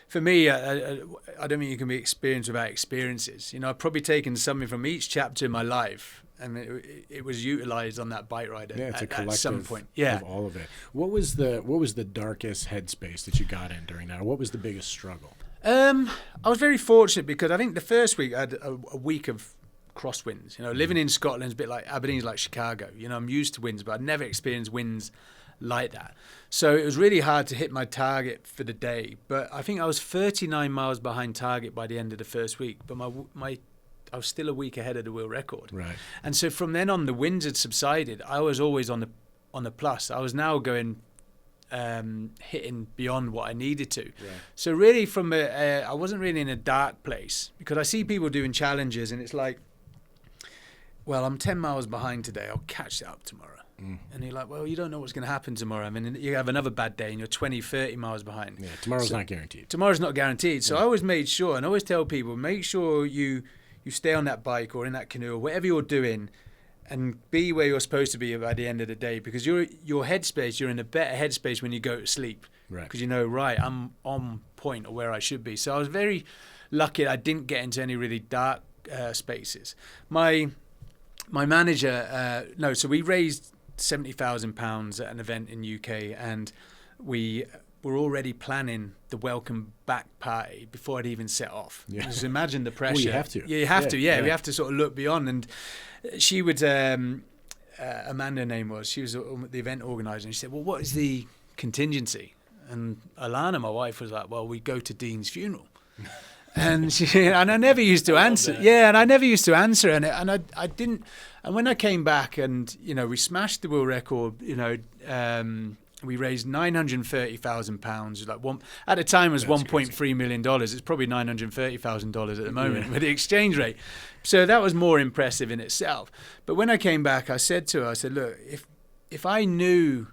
B: For me, I don't think you can be experienced without experiences. I've probably taken something from each chapter in my life, and it was utilized on that bike ride
A: it's a collective
B: at some point.
A: Of all of it. What was the darkest headspace that you got in during that? Or what was the biggest struggle?
B: I was very fortunate because I think the first week I had a week of crosswinds. Living in Scotland is a bit like Aberdeen's like Chicago. I'm used to winds, but I'd never experienced winds like that. So it was really hard to hit my target for the day. But I think I was 39 miles behind target by the end of the first week. But I was still a week ahead of the world record.
A: Right.
B: And so from then on, the winds had subsided. I was always on the plus. I was now going hitting beyond what I needed to. So really I wasn't really in a dark place, because I see people doing challenges and it's like, well, I'm 10 miles behind today, I'll catch that up tomorrow. And you're like, well, you don't know what's going to happen tomorrow. I mean, you have another bad day and you're 20, 30 miles behind.
A: Yeah, tomorrow's not guaranteed.
B: Tomorrow's not guaranteed. So I always made sure, and I always tell people, make sure you stay on that bike or in that canoe or whatever you're doing, and be where you're supposed to be by the end of the day, because your headspace, you're in a better headspace when you go to sleep.
A: Right.
B: Because you know, right, I'm on point or where I should be. So I was very lucky I didn't get into any really dark spaces. My manager, so we raised £70,000 at an event in UK, and we were already planning the welcome back party before I'd even set off. Yeah. Just imagine the pressure.
A: Well, you have to.
B: Yeah, you have to. Yeah, we have to sort of look beyond. And she would, Amanda, her name was, she was the event organizer, and she said, well, what is the contingency? And Alana, my wife, was like, well, we go to Dean's funeral. And I never used to answer. Yeah, and I never used to answer, and I didn't. And when I came back, and we smashed the world record. We raised £930,000. Like at the time, it was $1.3 million. It's probably $930,000 at the moment with the exchange rate. So that was more impressive in itself. But when I came back, I said to her, I said, look, if I knew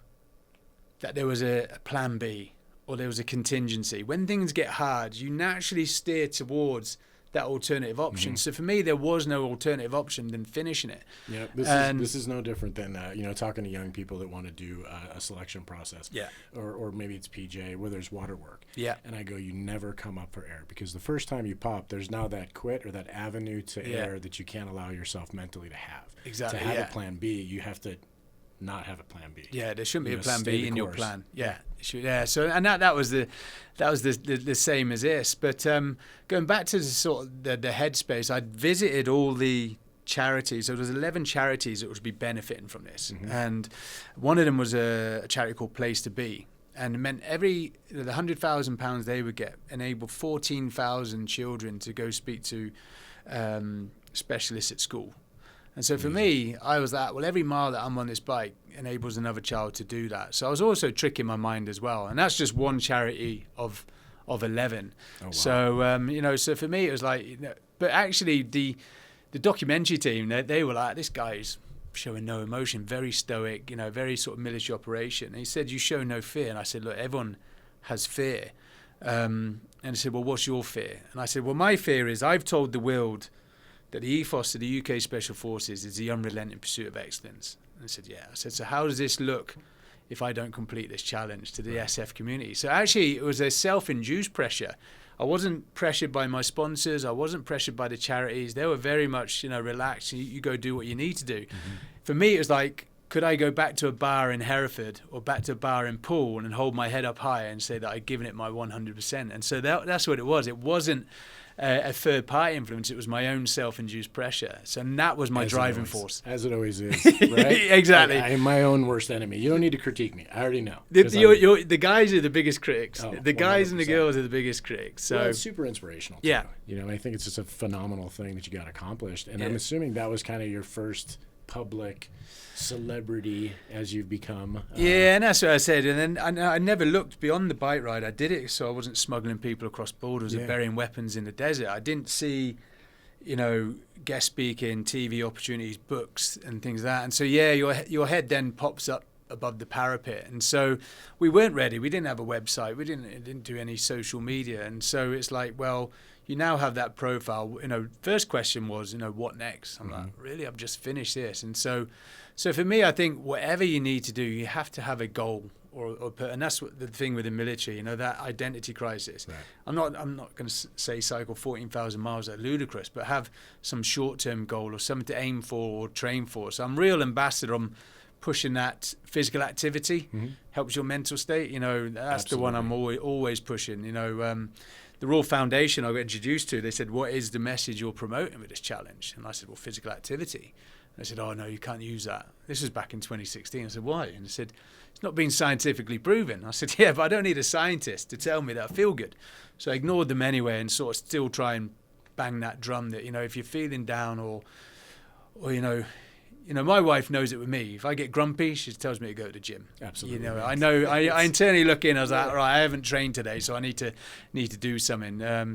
B: that there was a plan B, or there was a contingency, when things get hard, you naturally steer towards that alternative option. So for me, there was no alternative option than finishing it.
A: Yeah, this is no different than talking to young people that want to do a selection process.
B: Yeah.
A: Or maybe it's PJ where there's water work.
B: Yeah.
A: And I go, you never come up for air, because the first time you pop, there's now that quit or that avenue to air that you can't allow yourself mentally to have.
B: Exactly.
A: To have a plan B, you have to not have a plan B.
B: Yeah, there shouldn't be a plan B in your plan. Yeah, yeah. So and that was the same as this. But going back to the headspace, I'd visited all the charities. So there was 11 charities that would be benefiting from this, and one of them was a charity called Place to Be, and it meant the £100,000 they would get enabled 14,000 children to go speak to specialists at school. And so for me, I was like, well, every mile that I'm on this bike enables another child to do that. So I was also tricking my mind as well. And that's just one charity of 11. Oh, wow. So, so for me, it was like, but actually the documentary team, they were like, this guy's showing no emotion, very stoic, very sort of military operation. And he said, you show no fear. And I said, look, everyone has fear. And he said, well, what's your fear? And I said, well, my fear is I've told the world that the ethos of the UK Special Forces is the unrelenting pursuit of excellence. And I said, yeah. I said, so how does this look if I don't complete this challenge to the SF community? So actually, it was a self-induced pressure. I wasn't pressured by my sponsors. I wasn't pressured by the charities. They were very much, relaxed. You go do what you need to do. For me, it was like, could I go back to a bar in Hereford or back to a bar in Poole and hold my head up high and say that I'd given it my 100%? And so that's what it was. It wasn't a third-party influence. It was my own self-induced pressure. So that was my driving force.
A: As it always is, right?
B: Exactly.
A: I am my own worst enemy. You don't need to critique me. I already know.
B: The guys are the biggest critics.
A: Oh,
B: the guys 100%. And the girls are the biggest critics. So
A: it's super inspirational, too.
B: Yeah.
A: I think it's just a phenomenal thing that you got accomplished. And I'm assuming that was kind of your first public celebrity as you've become.
B: Yeah, and that's what I said. And then I never looked beyond the bike ride. I did it so I wasn't smuggling people across borders or burying weapons in the desert. I didn't see, guest speaking, TV opportunities, books and things like that. And so, your head then pops up above the parapet. And so we weren't ready. We didn't have a website. We didn't do any social media. And so it's like, well, you now have that profile. First question was, what next? I'm like, really? I've just finished this. And so for me, I think whatever you need to do, you have to have a goal and that's what the thing with the military, that identity crisis. Right. I'm not going to say cycle 14,000 miles at ludicrous, but have some short-term goal or something to aim for or train for. So I'm real ambassador on pushing that physical activity, helps your mental state. That's Absolutely. The one I'm always pushing. The Royal Foundation I got introduced to, they said, what is the message you're promoting with this challenge? And I said, well, physical activity. And they said, oh, no, you can't use that. This was back in 2016. I said, why? And they said, it's not been scientifically proven. I said, yeah, but I don't need a scientist to tell me that I feel good. So I ignored them anyway and sort of still try and bang that drum that, if you're feeling down or my wife knows it with me. If I get grumpy, she tells me to go to the gym.
A: Absolutely.
B: I internally look in. I was like, all right, I haven't trained today, so I need to do something. I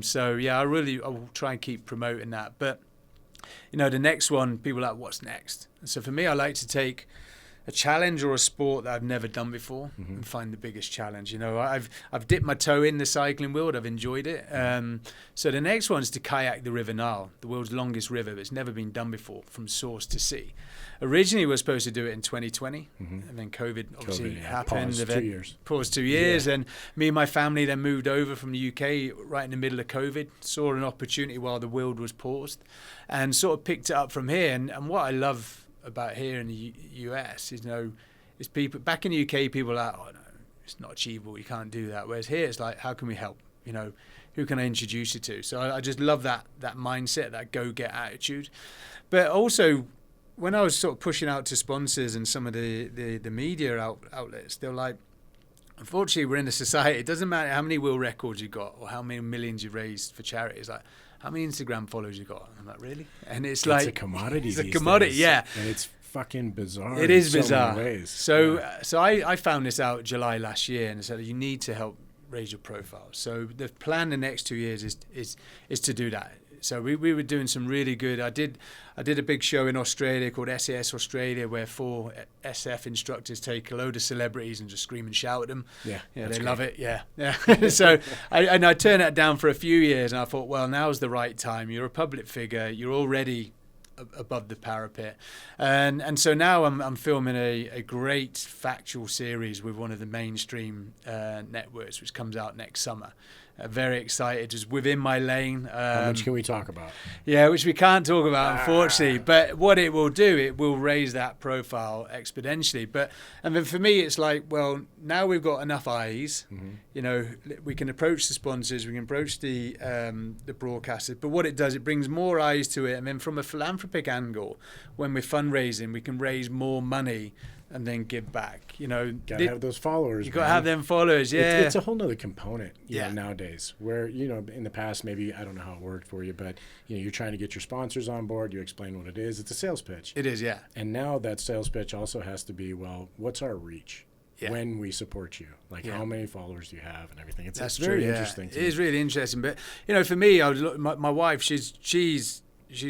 B: will try and keep promoting that. But the next one, people are like, what's next? And so for me, I like to take challenge or a sport that I've never done before and find the biggest challenge. You know, I've dipped my toe in the cycling world. I've enjoyed it. So the next one is to kayak the River Nile, the world's longest river, but it's never been done before from source to sea. Originally, we were supposed to do it in 2020, and then COVID obviously happened. Paused 2 years, and me and my family then moved over from the UK right in the middle of COVID, saw an opportunity while the world was paused, and sort of picked it up from here. And what I love about here in the US is, you know, is people back in the UK, people are like, oh no, it's not achievable, you can't do that. Whereas here, it's like, how can we help? You know, who can I introduce you to? So I just love that mindset, that go-get attitude. But also, when I was sort of pushing out to sponsors and some of the media outlets, they're like, unfortunately, we're in a society, it doesn't matter how many world records you got or how many millions you raised for charity. It's like, how many Instagram followers you got? I'm like, really? And it's like,
A: a commodity.
B: It's a commodity,
A: days.
B: Yeah.
A: And it's fucking bizarre.
B: It is
A: in
B: bizarre.
A: So many ways.
B: So I found this out July last year, and I said, you need to help raise your profile. So the plan the next 2 years is to do that. So we were doing some really good. I did a big show in Australia called SAS Australia, where 4 SF instructors take a load of celebrities and just scream and shout at them.
A: Yeah,
B: they love it. Yeah. So I turned that down for a few years, and I thought, well, now's the right time. You're a public figure. You're already above the parapet, and so now I'm filming a great factual series with one of the mainstream networks, which comes out next summer. Very excited, just within my lane.
A: How much can we talk about?
B: Yeah, which we can't talk about, unfortunately. But what it will do, it will raise that profile exponentially. And then for me, it's like, well, now we've got enough eyes. You know, we can approach the sponsors, we can approach the broadcasters. But what it does, it brings more eyes to it. And then from a philanthropic angle, when we're fundraising, we can raise more money and then give back. You know,
A: gotta have those followers.
B: You gotta have them followers. Yeah,
A: it's a whole nother component. You know, nowadays, where, you know, in the past, maybe I don't know how it worked for you, but you know, you're trying to get your sponsors on board. You explain what it is. It's a sales pitch.
B: It is, yeah.
A: And now that sales pitch also has to be, well, what's our reach? When we support you, like how many followers do you have and everything. That's very interesting. It is
B: really interesting. But you know, for me, I would look, my wife, she's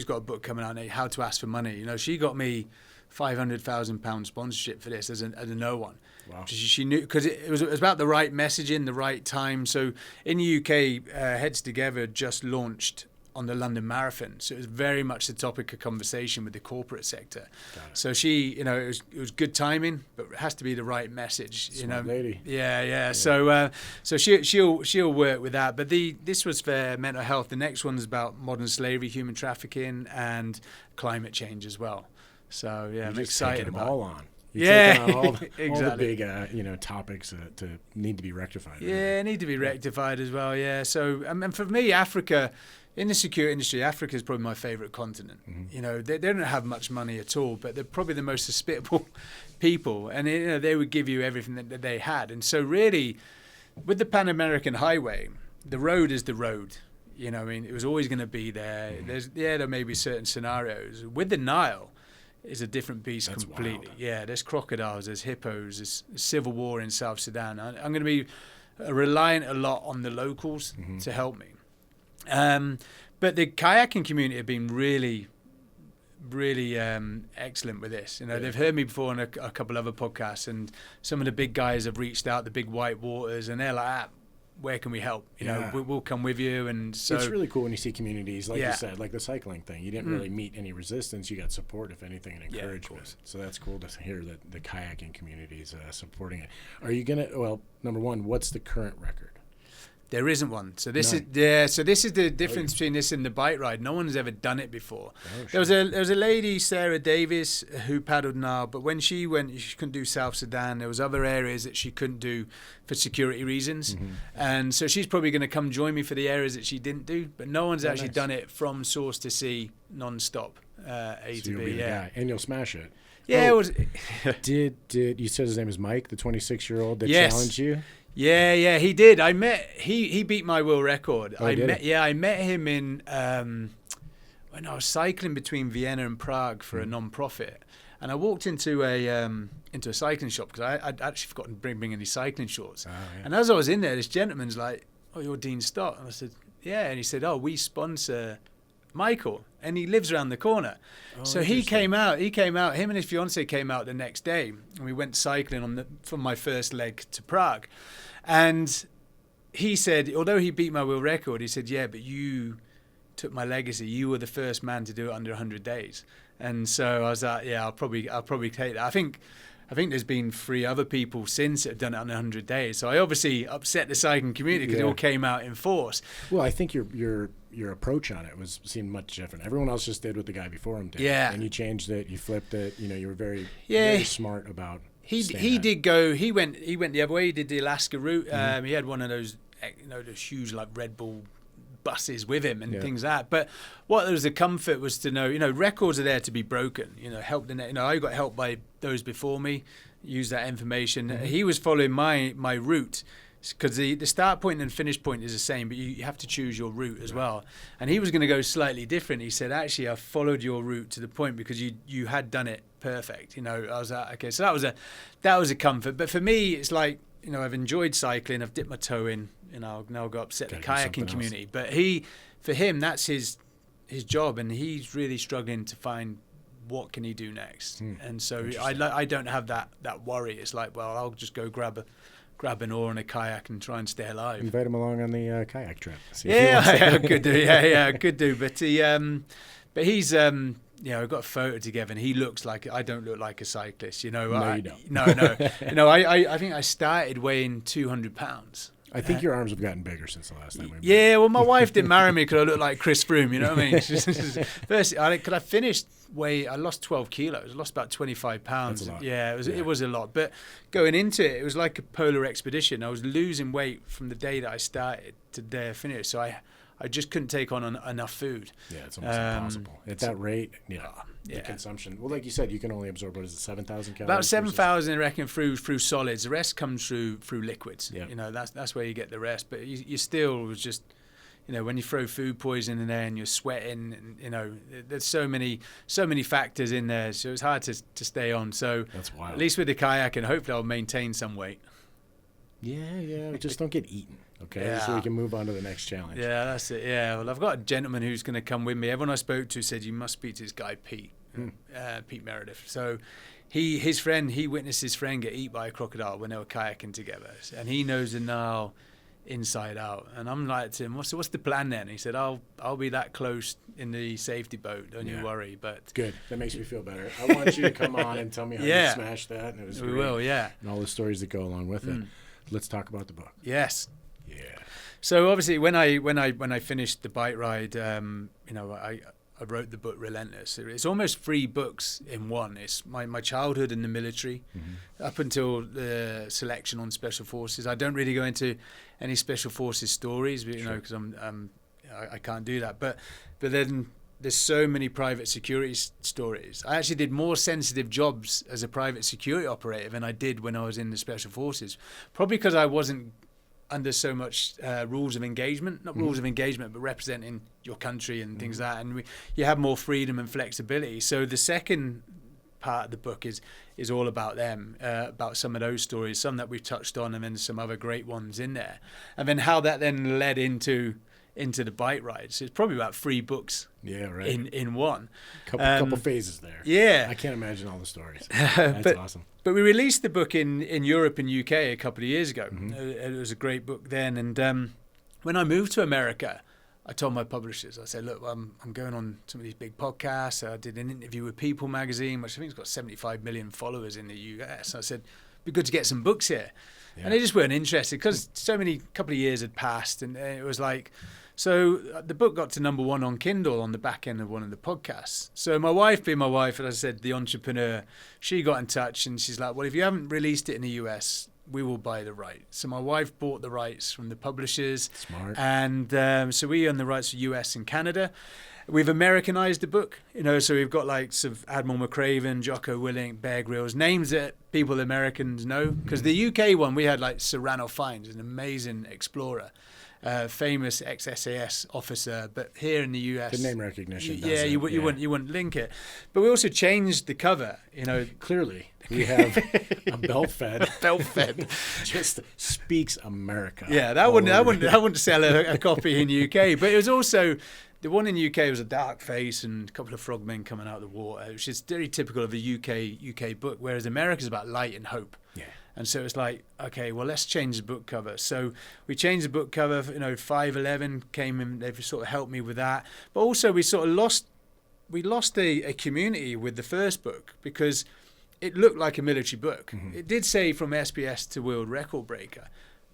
B: got a book coming out, How to Ask for Money. You know, she got me £500,000 sponsorship for this as a no one.
A: Wow.
B: She knew, because it was about the right messaging, the right time. So in the UK, Heads Together just launched on the London Marathon, so it was very much the topic of conversation with the corporate sector. So she, you know, it was good timing, but it has to be the right message.
A: Smart lady.
B: Yeah. So she'll work with that. But this was for mental health. The next one's about modern slavery, human trafficking, and climate change as well. So yeah, I'm excited about
A: all on.
B: Exactly.
A: All the big topics that need to be rectified.
B: Yeah, need to be rectified as well. Yeah. So and for me, Africa, in the security industry, Africa is probably my favorite continent. You know, they don't have much money at all, but they're probably the most hospitable people, and you know, they would give you everything that they had. And so really, with the Pan American Highway, the road is the road. You know, I mean, it was always going to be there. There may be certain scenarios. With the Nile, is a different beast. That's completely. Wild. Yeah, there's crocodiles, there's hippos, there's civil war in South Sudan. I'm going to be reliant a lot on the locals to help me. But the kayaking community have been really, really excellent with this. You know, they've heard me before on a couple other podcasts, and some of the big guys have reached out, the big white waters, and they're like, where can we help? You know, we'll come with you. And so
A: it's really cool when you see communities, like you said, like the cycling thing. You didn't really meet any resistance. You got support, if anything, and encouragement. So that's cool to hear that the kayaking community is supporting it. Are you going to, well, number one, what's the current record?
B: There isn't one. So this is So this is the difference between this and the bike ride. No one's ever done it before. There was a lady, Sarah Davis, who paddled Nile, but when she went, she couldn't do South Sudan. There was other areas that she couldn't do for security reasons, and so she's probably going to come join me for the areas that she didn't do. But no one's actually done it from source to sea, non-stop, A to B.
A: Guy, and you'll smash it.
B: Yeah, it was.
A: Did you said his name is Mike, the 26-year-old that challenged you?
B: Yeah, he did. He beat my world record.
A: I
B: met him in when I was cycling between Vienna and Prague for a non-profit, and I walked into a cycling shop because I'd actually forgotten to bring any cycling shorts. And as I was in there, this gentleman's like, "Oh, you're Dean Stott," and I said, "Yeah," and he said, "Oh, we sponsor Michael, and he lives around the corner. So he came out, him and his fiance came out the next day, and we went cycling from my first leg to Prague. And he said, although he beat my world record, he said, yeah, but you took my legacy. You were the first man to do it under 100 days. And so I was like, yeah, I'll probably take that. I think there's been 3 other people since that have done it under 100 days. So I obviously upset the cycling community because it all came out in force.
A: Well, I think your approach on it seemed much different. Everyone else just did what the guy before him did.
B: Yeah.
A: And you changed it, you flipped it. You know, you were very smart about.
B: He went the other way. He did the Alaska route. He had one of those, those huge like Red Bull buses with him and things like that. But what there was a comfort was to know, records are there to be broken. Help I got help by those before me, use that information. He was following my route, because the start point and finish point is the same, but you have to choose your route as well. And he was going to go slightly different. He said, actually, I followed your route to the point because you had done it perfect. I was like, okay, so that was a comfort. But for me, it's like, I've enjoyed cycling. I've dipped my toe in. I've now got upset the kayaking community. But for him, that's his job, and he's really struggling to find what can he do next. And so I don't have that worry. It's like, well, I'll just go grab an oar and a kayak and try and stay alive.
A: Invite him along on the kayak trip.
B: I could do. Yeah, I could do. But he's we've got a photo together, and he looks like, I don't look like a cyclist.
A: No, you don't.
B: No. I think I started weighing 200 pounds.
A: I think your arms have gotten bigger since the last time we met.
B: Yeah, well, my wife didn't marry me because I looked like Chris Froome, you know what I mean? First, I finished I lost 12 kilos. I lost about 25 pounds.
A: That's a lot.
B: Yeah, it was a lot. But going into it, it was like a polar expedition. I was losing weight from the day that I started to the day I finished. So I just couldn't take on enough food.
A: Yeah, it's almost impossible. At that rate, the consumption. Well, like you said, you can only absorb, 7,000 calories?
B: About 7,000, I reckon, through solids. The rest comes through liquids.
A: Yeah.
B: That's where you get the rest. But you still was just, when you throw food poisoning in there and you're sweating, and, there's so many factors in there. So it's hard to stay on. So
A: that's wild.
B: At least with the kayak, and hopefully I'll maintain some weight.
A: Yeah. Just don't get eaten. Okay, so we can move on to the next challenge.
B: Yeah, that's it. Yeah, well, I've got a gentleman who's going to come with me. Everyone I spoke to said you must speak to this guy Pete Meredith. So he witnessed his friend get eaten by a crocodile when they were kayaking together, and he knows the Nile inside out. And I'm like to him, what's the plan then? He said, I'll be that close in the safety boat. Don't you worry. But
A: good, that makes me feel better. I want you to come on and tell me how you smashed that. And it was great.
B: We will, and
A: all the stories that go along with it. Let's talk about the book.
B: Yes.
A: Yeah.
B: So obviously, when I finished the bike ride, I wrote the book Relentless. It's almost 3 books in one. It's my childhood in the military, up until the selection on Special Forces. I don't really go into any Special Forces stories, because I can't do that. But then there's so many private security stories. I actually did more sensitive jobs as a private security operator than I did when I was in the Special Forces, probably because I wasn't under so much rules of engagement, not rules of engagement, but representing your country and things like that. And you have more freedom and flexibility. So the second part of the book is all about them, about some of those stories, some that we've touched on, and then some other great ones in there. And then how that then led into the bike ride. So it's probably about 3 books in one.
A: Couple phases there.
B: Yeah.
A: I can't imagine all the stories. That's awesome.
B: But we released the book in Europe and UK a couple of years ago. It was a great book then. And when I moved to America, I told my publishers, I said, look, I'm going on some of these big podcasts. I did an interview with People magazine, which I think has got 75 million followers in the US. I said, it'd be good to get some books here. Yeah. And they just weren't interested because couple of years had passed. And it was like, so the book got to #1 on Kindle on the back end of one of the podcasts. So my wife, being my wife, as I said, the entrepreneur, she got in touch and she's like, well, if you haven't released it in the US, we will buy the rights. So my wife bought the rights from the publishers.
A: Smart.
B: And so we own the rights for US and Canada. We've Americanized the book, so we've got like some Admiral McRaven, Jocko Willink, Bear Grylls, names that people Americans know. Because the UK one, we had like Serrano Fines, an amazing explorer. Famous ex-SAS officer, but here in the US,
A: the name recognition.
B: You wouldn't link it. But we also changed the cover.
A: Clearly we have a belt fed.
B: Just
A: speaks America.
B: Yeah, that wouldn't sell a copy in the UK. But it was also The one in the UK was a dark face and a couple of frogmen coming out of the water, which is very typical of a UK book, whereas America's about light and hope.
A: Yeah.
B: And so it's like, okay, well, let's change the book cover. So we changed the book cover. 511 came in. They've sort of helped me with that. But also we sort of lost a community with the first book because it looked like a military book. Mm-hmm. It did say from SBS to world record breaker,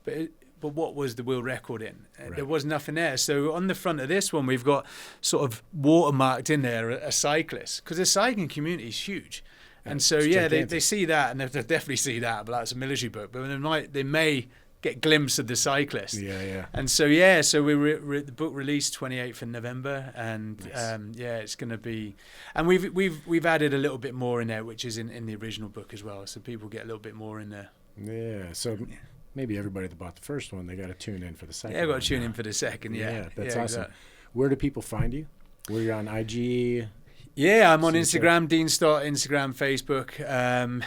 B: but what was the world record in? Right. There was nothing there. So on the front of this one, we've got sort of watermarked in there a cyclist, because the cycling community is huge. And so, they see that, and they definitely see that, but that's a military book. But they may get a glimpse of the cyclist.
A: Yeah.
B: And so, so the book released 28th of November, and nice. It's going to be, and we've added a little bit more in there, which is in the original book as well. So people get a little bit more in there.
A: Yeah. So. Yeah. Maybe everybody that bought the first one, they got to tune in for the second.
B: Yeah, got to tune in for the second. Yeah,
A: that's awesome. Exactly. Where do people find you? Where you're on IG?
B: Yeah, I'm on Instagram, Dean Stott, Instagram, Facebook, and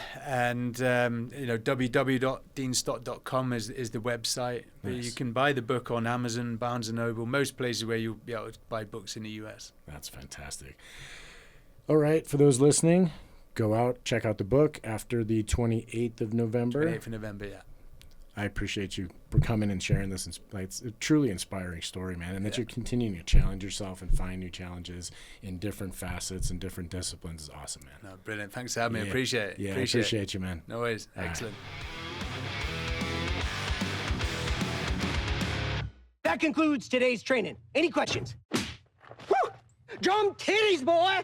B: www.deanstott.com is the website. Nice. You can buy the book on Amazon, Barnes & Noble, most places where you'll be able to buy books in the US.
A: That's fantastic. All right, for those listening, go out, check out the book after the 28th of November.
B: 28th of November, yeah.
A: I appreciate you for coming and sharing this. It's a truly inspiring story, man, and that you're continuing to challenge yourself and find new challenges in different facets and different disciplines is awesome, man.
B: No, brilliant. Thanks for having me. Appreciate it.
A: Yeah, appreciate you, man.
B: No worries. Excellent.
C: That concludes today's training. Any questions? Woo! Drum titties, boy!